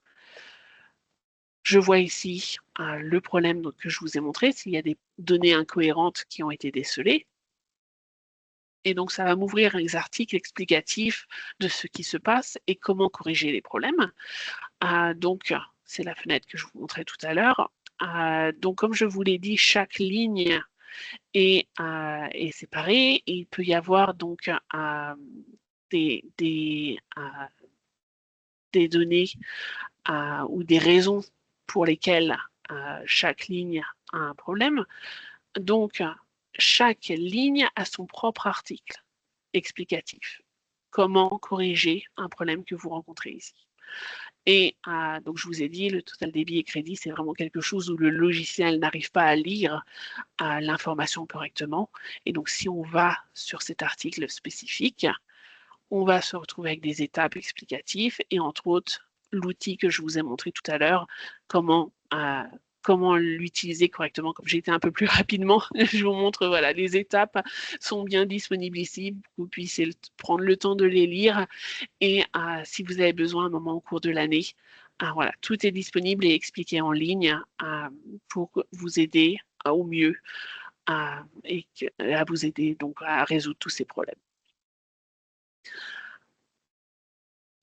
je vois ici le problème que je vous ai montré, s'il y a des données incohérentes qui ont été décelées. Et donc, ça va m'ouvrir les articles explicatifs de ce qui se passe et comment corriger les problèmes. Donc, c'est la fenêtre que je vous montrais tout à l'heure. Donc, comme je vous l'ai dit, chaque ligne est séparée. Et il peut y avoir donc des données ou des raisons pour lesquelles chaque ligne a un problème. Donc, chaque ligne a son propre article explicatif. Comment corriger un problème que vous rencontrez ici. Et donc, je vous ai dit, le total débit et crédit, c'est vraiment quelque chose où le logiciel n'arrive pas à lire l'information correctement. Et donc, si on va sur cet article spécifique, on va se retrouver avec des étapes explicatives et entre autres, l'outil que je vous ai montré tout à l'heure, comment l'utiliser correctement. Comme j'ai été un peu plus rapidement, je vous montre, voilà, les étapes sont bien disponibles ici, pour que vous puissiez prendre le temps de les lire. Et si vous avez besoin un moment au cours de l'année, voilà, tout est disponible et expliqué en ligne pour vous aider au mieux et à vous aider donc à résoudre tous ces problèmes.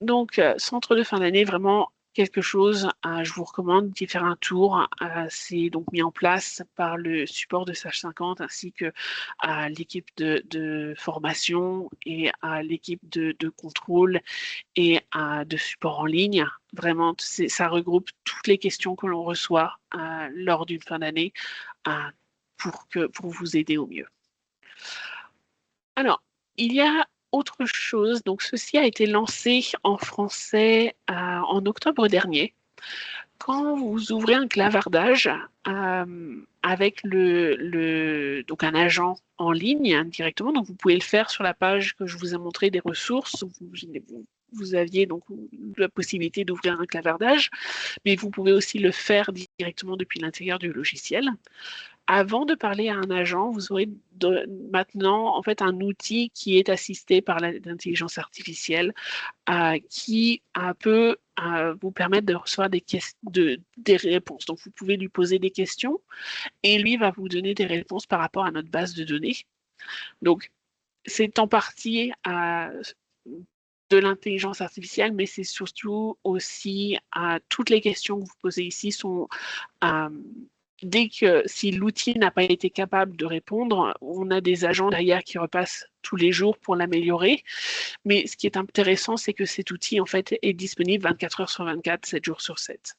Donc, centre de fin d'année, vraiment quelque chose, je vous recommande d'y faire un tour. C'est donc mis en place par le support de Sage 50 ainsi que l'équipe de formation et l'équipe de contrôle et de support en ligne. Vraiment, ça regroupe toutes les questions que l'on reçoit lors d'une fin d'année pour vous aider au mieux. Alors, il y a autre chose. Donc, ceci a été lancé en français en octobre dernier. Quand vous ouvrez un clavardage avec donc un agent en ligne directement, donc vous pouvez le faire sur la page que je vous ai montré des ressources. Vous aviez donc la possibilité d'ouvrir un clavardage, mais vous pouvez aussi le faire directement depuis l'intérieur du logiciel. Avant de parler à un agent, vous aurez maintenant en fait un outil qui est assisté par l'intelligence artificielle qui peut vous permettre de recevoir des réponses. Donc, vous pouvez lui poser des questions et lui va vous donner des réponses par rapport à notre base de données. Donc, c'est en partie de l'intelligence artificielle, mais c'est surtout aussi toutes les questions que vous posez ici sont si l'outil n'a pas été capable de répondre, on a des agents derrière qui repassent tous les jours pour l'améliorer. Mais ce qui est intéressant, c'est que cet outil, en fait, est disponible 24 heures sur 24, 7 jours sur 7.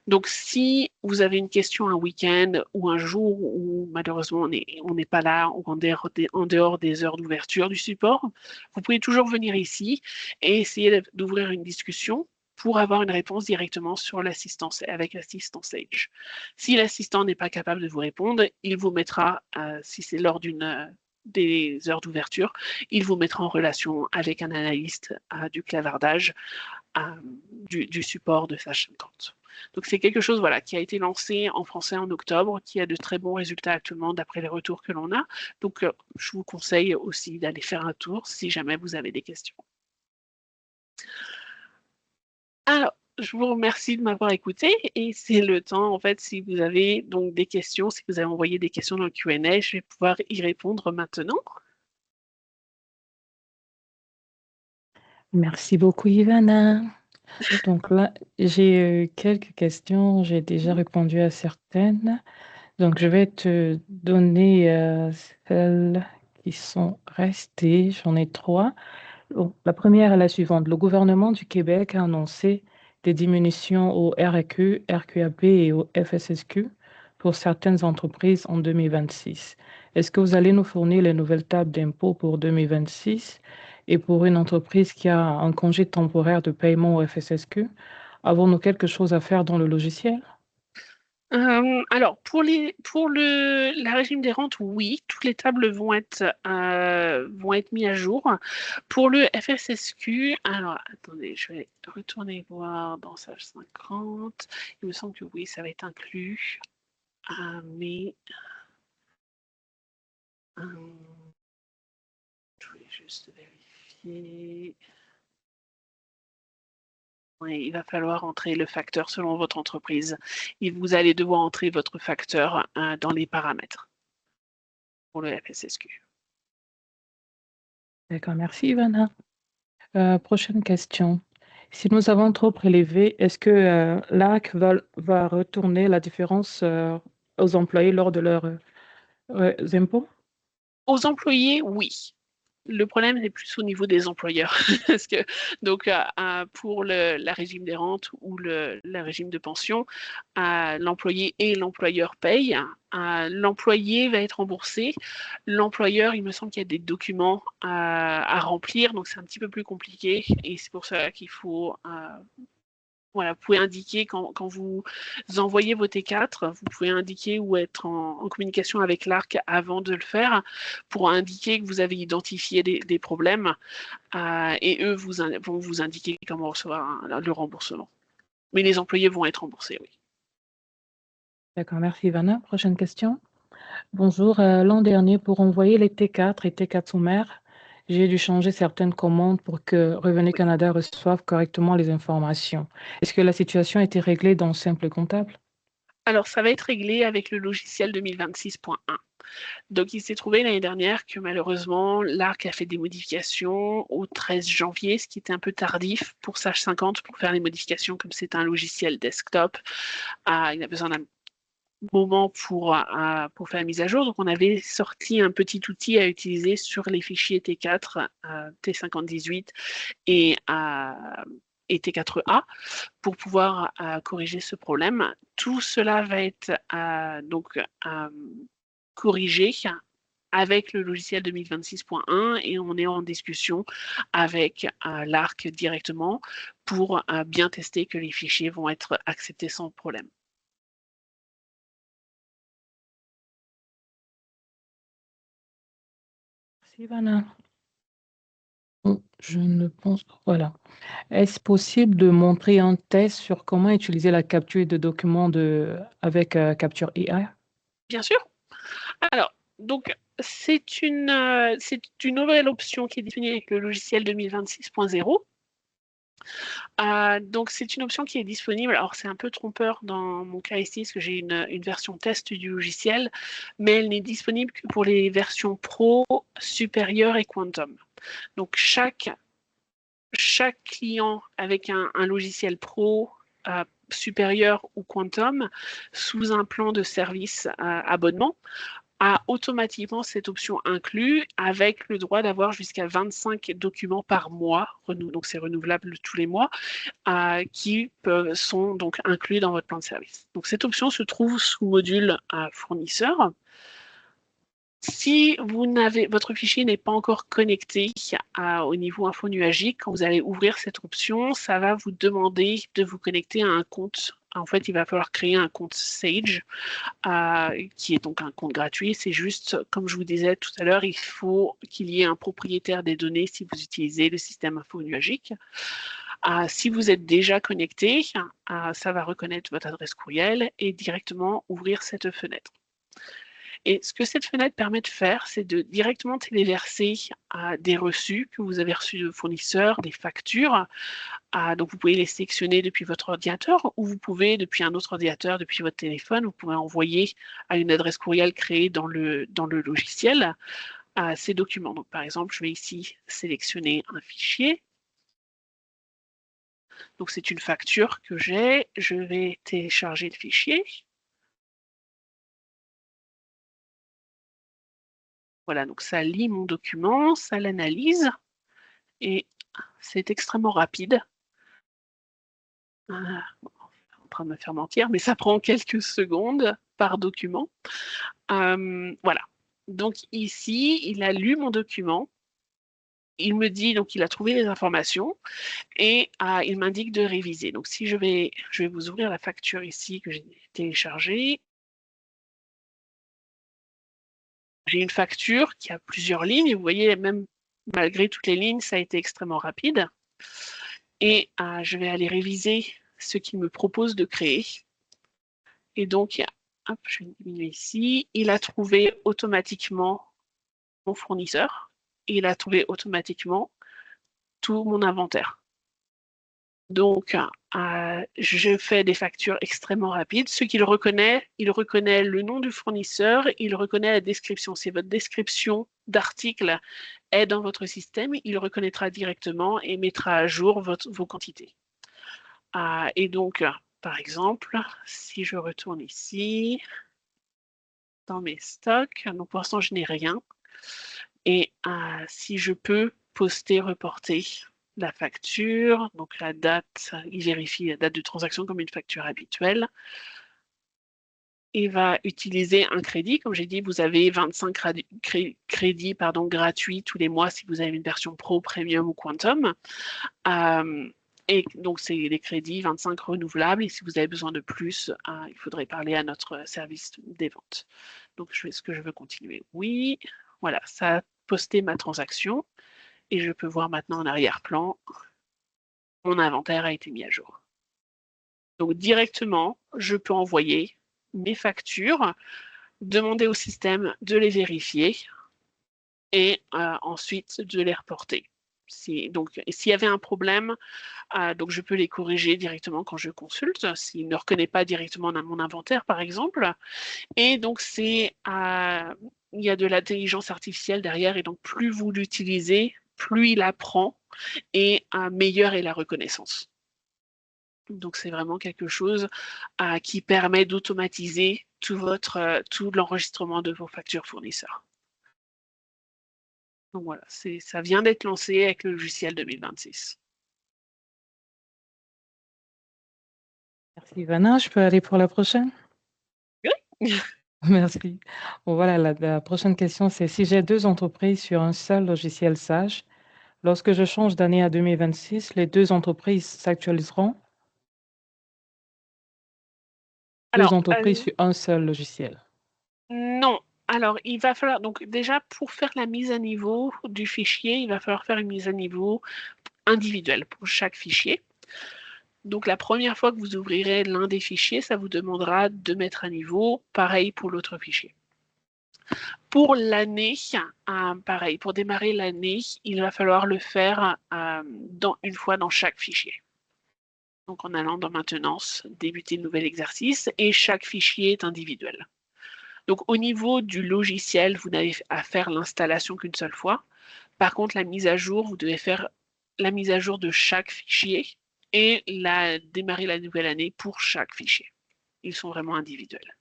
Donc, si vous avez une question un week-end ou un jour où malheureusement on n'est pas là ou en dehors des heures d'ouverture du support, vous pouvez toujours venir ici et essayer d'ouvrir une discussion pour avoir une réponse directement sur l'assistance, avec l'assistant Sage. Si l'assistant n'est pas capable de vous répondre, il vous mettra, si c'est lors d'une des heures d'ouverture, il vous mettra en relation avec un analyste du clavardage du support de Sage 50. Donc c'est quelque chose voilà, qui a été lancé en français en octobre, qui a de très bons résultats actuellement d'après les retours que l'on a. Donc je vous conseille aussi d'aller faire un tour si jamais vous avez des questions. Alors, je vous remercie de m'avoir écouté et c'est le temps, en fait, si vous avez donc des questions, si vous avez envoyé des questions dans le Q&A, je vais pouvoir y répondre maintenant. Merci beaucoup, Ivana. Donc là, j'ai quelques questions. J'ai déjà répondu à certaines. Donc, je vais te donner celles qui sont restées. J'en ai 3. Donc, la première est la suivante. Le gouvernement du Québec a annoncé des diminutions au RAQ, RQAP et au FSSQ pour certaines entreprises en 2026. Est-ce que vous allez nous fournir les nouvelles tables d'impôt pour 2026? Et pour une entreprise qui a un congé temporaire de paiement au FSSQ, avons-nous quelque chose à faire dans le logiciel? Alors, pour la régime des rentes, oui, toutes les tables vont être mises à jour. Pour le FSSQ, alors, attendez, je vais retourner voir dans Sage 50. Il me semble que oui, ça va être inclus. Mais je vais juste vérifier. Oui, il va falloir entrer le facteur selon votre entreprise. Et vous allez devoir entrer votre facteur dans les paramètres pour le FSSQ. D'accord, merci Ivana. Prochaine question. Si nous avons trop prélevé, est-ce que l'ARC va retourner la différence aux employés lors de leurs impôts? Aux employés, oui. Le problème, c'est plus au niveau des employeurs. Parce que, donc, pour la régime des rentes ou le régime de pension, l'employé et l'employeur payent. L'employé va être remboursé. L'employeur, il me semble qu'il y a des documents à remplir, donc c'est un petit peu plus compliqué. Et c'est pour ça qu'il faut voilà, vous pouvez indiquer quand vous envoyez vos T4, vous pouvez indiquer ou être en communication avec l'ARC avant de le faire pour indiquer que vous avez identifié des problèmes et eux vont vous indiquer comment recevoir le remboursement. Mais les employés vont être remboursés, oui. D'accord, merci Ivana. Prochaine question. Bonjour, l'an dernier, pour envoyer les T4 et T4 sommaires, j'ai dû changer certaines commandes pour que Revenu Canada reçoive correctement les informations. Est-ce que la situation a été réglée dans Simple Comptable? Alors, ça va être réglé avec le logiciel 2026.1. Donc, il s'est trouvé l'année dernière que malheureusement, l'ARC a fait des modifications au 13 janvier, ce qui était un peu tardif pour Sage 50 pour faire les modifications comme c'est un logiciel desktop. Il a besoin d'un moment pour faire la mise à jour. Donc, on avait sorti un petit outil à utiliser sur les fichiers T4, T5018 et T4A pour pouvoir corriger ce problème. Tout cela va être donc corrigé avec le logiciel 2026.1 et on est en discussion avec l'ARC directement pour bien tester que les fichiers vont être acceptés sans problème. Merci Ivana. Je ne pense pas. Voilà. Est-ce possible de montrer un test sur comment utiliser la capture de documents avec Capture AI? Bien sûr. Alors, donc, c'est une nouvelle option qui est disponible avec le logiciel 2026.0. Donc, c'est une option qui est disponible. Alors, c'est un peu trompeur dans mon cas ici, parce que j'ai une version test du logiciel, mais elle n'est disponible que pour les versions Pro, Supérieur et Quantum. Donc, chaque client avec un logiciel Pro, Supérieur ou Quantum, sous un plan de service abonnement, a automatiquement cette option inclue avec le droit d'avoir jusqu'à 25 documents par mois, donc c'est renouvelable tous les mois, qui sont donc inclus dans votre plan de service. Donc cette option se trouve sous module fournisseur. Si votre fichier n'est pas encore connecté au niveau info nuagique, quand vous allez ouvrir cette option, ça va vous demander de vous connecter à un compte en fait, il va falloir créer un compte Sage, qui est donc un compte gratuit. C'est juste, comme je vous disais tout à l'heure, il faut qu'il y ait un propriétaire des données si vous utilisez le système info nuagique. Si vous êtes déjà connecté, ça va reconnaître votre adresse courriel et directement ouvrir cette fenêtre. Et ce que cette fenêtre permet de faire, c'est de directement téléverser des reçus que vous avez reçus de fournisseurs, des factures. Donc, vous pouvez les sélectionner depuis votre ordinateur ou vous pouvez, depuis un autre ordinateur, depuis votre téléphone, vous pouvez envoyer à une adresse courriel créée dans le logiciel ces documents. Donc, par exemple, je vais ici sélectionner un fichier. Donc, c'est une facture que j'ai. Je vais télécharger le fichier. Voilà, donc ça lit mon document, ça l'analyse et c'est extrêmement rapide. En train de me faire mentir, mais ça prend quelques secondes par document. Voilà. Donc ici, il a lu mon document. Il me dit, donc il a trouvé les informations et il m'indique de réviser. Donc si je vais vous ouvrir la facture ici que j'ai téléchargée. J'ai une facture qui a plusieurs lignes et vous voyez, même malgré toutes les lignes, ça a été extrêmement rapide. Et je vais aller réviser ce qu'il me propose de créer. Et donc, hop, je vais diminuer ici. Il a trouvé automatiquement mon fournisseur. Et il a trouvé automatiquement tout mon inventaire. Donc, je fais des factures extrêmement rapides. Ce qu'il reconnaît, il reconnaît le nom du fournisseur, il reconnaît la description. Si votre description d'article est dans votre système, il reconnaîtra directement et mettra à jour vos quantités. Et donc, par exemple, si je retourne ici, dans mes stocks, donc pour l'instant, je n'ai rien. Et si je peux poster, reporter la facture, donc la date, il vérifie la date de transaction comme une facture habituelle. Il va utiliser un crédit. Comme j'ai dit, vous avez 25 crédits gratuits tous les mois si vous avez une version Pro, Premium ou Quantum. Et donc, c'est des crédits 25 renouvelables. Et si vous avez besoin de plus, il faudrait parler à notre service des ventes. Donc, est-ce que je veux continuer? Oui. Voilà, ça a posté ma transaction. Et je peux voir maintenant en arrière-plan, mon inventaire a été mis à jour. Donc, directement, je peux envoyer mes factures, demander au système de les vérifier et ensuite de les reporter. Donc, s'il y avait un problème, donc je peux les corriger directement quand je consulte, s'il ne reconnaît pas directement mon inventaire, par exemple. Et donc, il y a de l'intelligence artificielle derrière, et donc plus vous l'utilisez, plus il apprend, et meilleure est la reconnaissance. Donc, c'est vraiment quelque chose qui permet d'automatiser tout l'enregistrement de vos factures fournisseurs. Donc voilà, ça vient d'être lancé avec le logiciel 2026. Merci, Ivana. Je peux aller pour la prochaine? Oui. Merci. Bon, voilà, la prochaine question, c'est si j'ai deux entreprises sur un seul logiciel Sage, lorsque je change d'année à 2026, les deux entreprises s'actualiseront? Deux Alors, entreprises sur un seul logiciel. non. Alors, il va falloir, donc déjà, pour faire la mise à niveau du fichier, il va falloir faire une mise à niveau individuelle pour chaque fichier. Donc, la première fois que vous ouvrirez l'un des fichiers, ça vous demandera de mettre à niveau, pareil pour l'autre fichier. Pour l'année, pareil, pour démarrer l'année, il va falloir le faire une fois dans chaque fichier. Donc, en allant dans Maintenance, débuter le nouvel exercice, et chaque fichier est individuel. Donc, au niveau du logiciel, vous n'avez à faire l'installation qu'une seule fois. Par contre, la mise à jour, vous devez faire la mise à jour de chaque fichier et démarrer la nouvelle année pour chaque fichier. Ils sont vraiment individuels.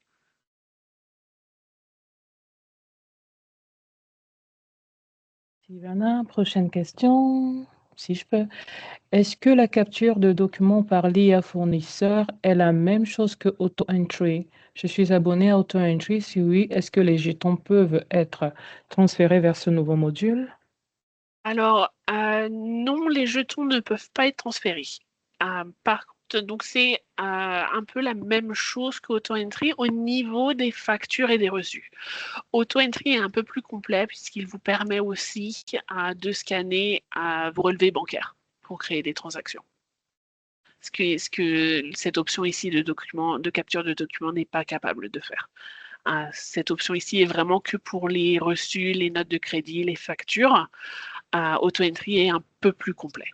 Ivana, prochaine question, si je peux. Est-ce que la capture de documents par l'IA fournisseur est la même chose que AutoEntry? Je suis abonné à AutoEntry. Si oui, est-ce que les jetons peuvent être transférés vers ce nouveau module? Alors, non, les jetons ne peuvent pas être transférés. Donc, c'est un peu la même chose qu'AutoEntry au niveau des factures et des reçus. AutoEntry est un peu plus complet puisqu'il vous permet aussi de scanner vos relevés bancaires pour créer des transactions. Ce que cette option ici de capture de documents n'est pas capable de faire. Cette option ici est vraiment que pour les reçus, les notes de crédit, les factures. AutoEntry est un peu plus complet.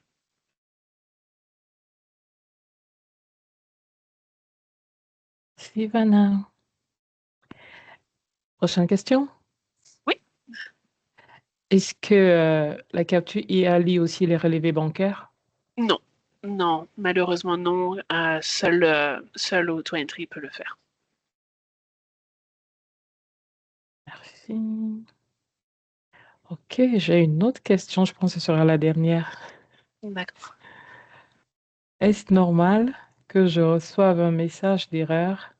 Sylvana. Prochaine question. Oui. Est-ce que la capture IA lit aussi les relevés bancaires? Non, non, malheureusement non. Seul AutoEntry peut le faire. Merci. Ok, j'ai une autre question, je pense que ce sera la dernière. D'accord. Est-ce normal que je reçoive un message d'erreur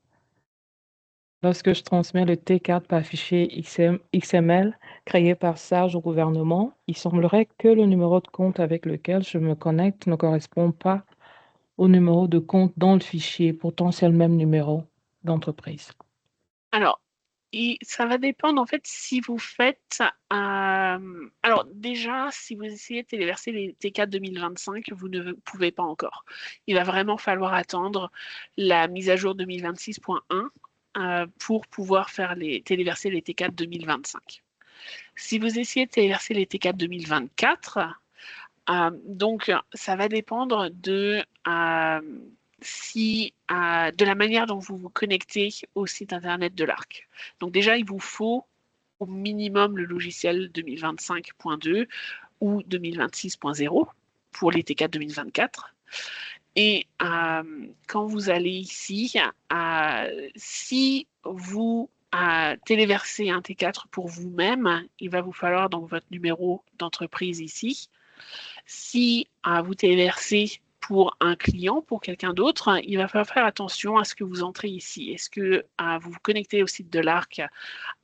lorsque je transmets le T4 par fichier XML créé par Sage au gouvernement? Il semblerait que le numéro de compte avec lequel je me connecte ne correspond pas au numéro de compte dans le fichier, pourtant c'est le même numéro d'entreprise. Alors, ça va dépendre en fait si vous faites. Alors déjà, si vous essayez de téléverser les T4 2025, vous ne pouvez pas encore. Il va vraiment falloir attendre la mise à jour 2026.1 pour pouvoir téléverser les T4 2025. Si vous essayez de téléverser les T4 2024, donc ça va dépendre de de la manière dont vous vous connectez au site internet de l'ARC. Donc déjà, il vous faut au minimum le logiciel 2025.2 ou 2026.0 pour les T4 2024. Et quand vous allez ici, si vous téléversez un T4 pour vous-même, il va vous falloir donc votre numéro d'entreprise ici. Si vous téléversez pour un client, pour quelqu'un d'autre, il va falloir faire attention à ce que vous entrez ici. Est-ce que vous vous connectez au site de l'ARC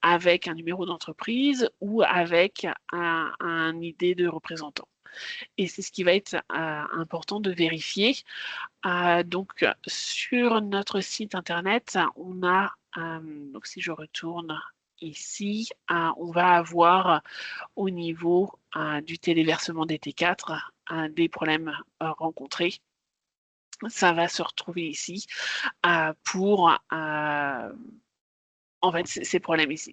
avec un numéro d'entreprise ou avec un ID de représentant? Et c'est ce qui va être important de vérifier. Donc, sur notre site internet, on a, donc si je retourne ici, on va avoir au niveau du téléversement des T4 des problèmes rencontrés. Ça va se retrouver ici pour en fait ces problèmes ici.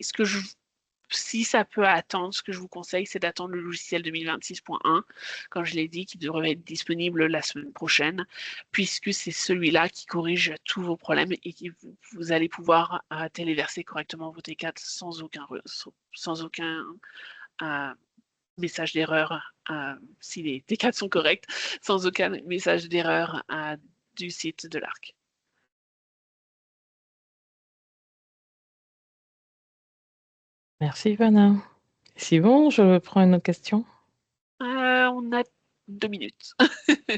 Si ça peut attendre, ce que je vous conseille, c'est d'attendre le logiciel 2026.1, comme je l'ai dit, qui devrait être disponible la semaine prochaine, puisque c'est celui-là qui corrige tous vos problèmes et que vous allez pouvoir téléverser correctement vos T4 sans aucun message d'erreur, si les T4 sont corrects, sans aucun message d'erreur du site de l'ARC. Merci, Ivana. C'est bon, je prends une autre question. On a 2 minutes.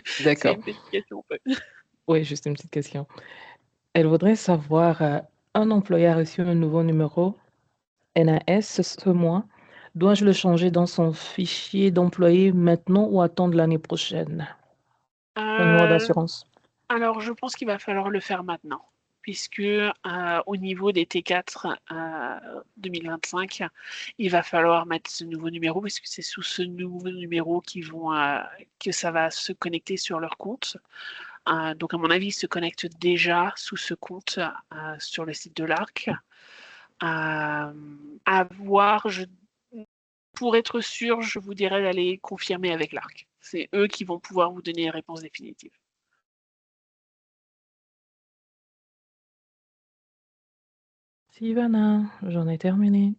C'est D'accord. une petite question. Oui, juste une petite question. Elle voudrait savoir, un employé a reçu un nouveau numéro NAS ce mois. Dois-je le changer dans son fichier d'employé maintenant ou attendre l'année prochaine? Un numéro d'assurance. Alors, je pense qu'il va falloir le faire maintenant, puisque au niveau des T4 2025, il va falloir mettre ce nouveau numéro, puisque c'est sous ce nouveau numéro que ça va se connecter sur leur compte. Donc, à mon avis, ils se connectent déjà sous ce compte sur le site de l'ARC. À voir, pour être sûr, je vous dirais d'aller confirmer avec l'ARC. C'est eux qui vont pouvoir vous donner les réponses définitives. Sylvana, j'en ai terminé.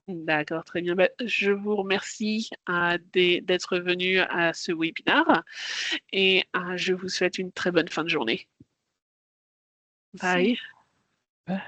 D'accord, très bien. Je vous remercie d'être venu à ce webinaire et je vous souhaite une très bonne fin de journée. Bye. Bye.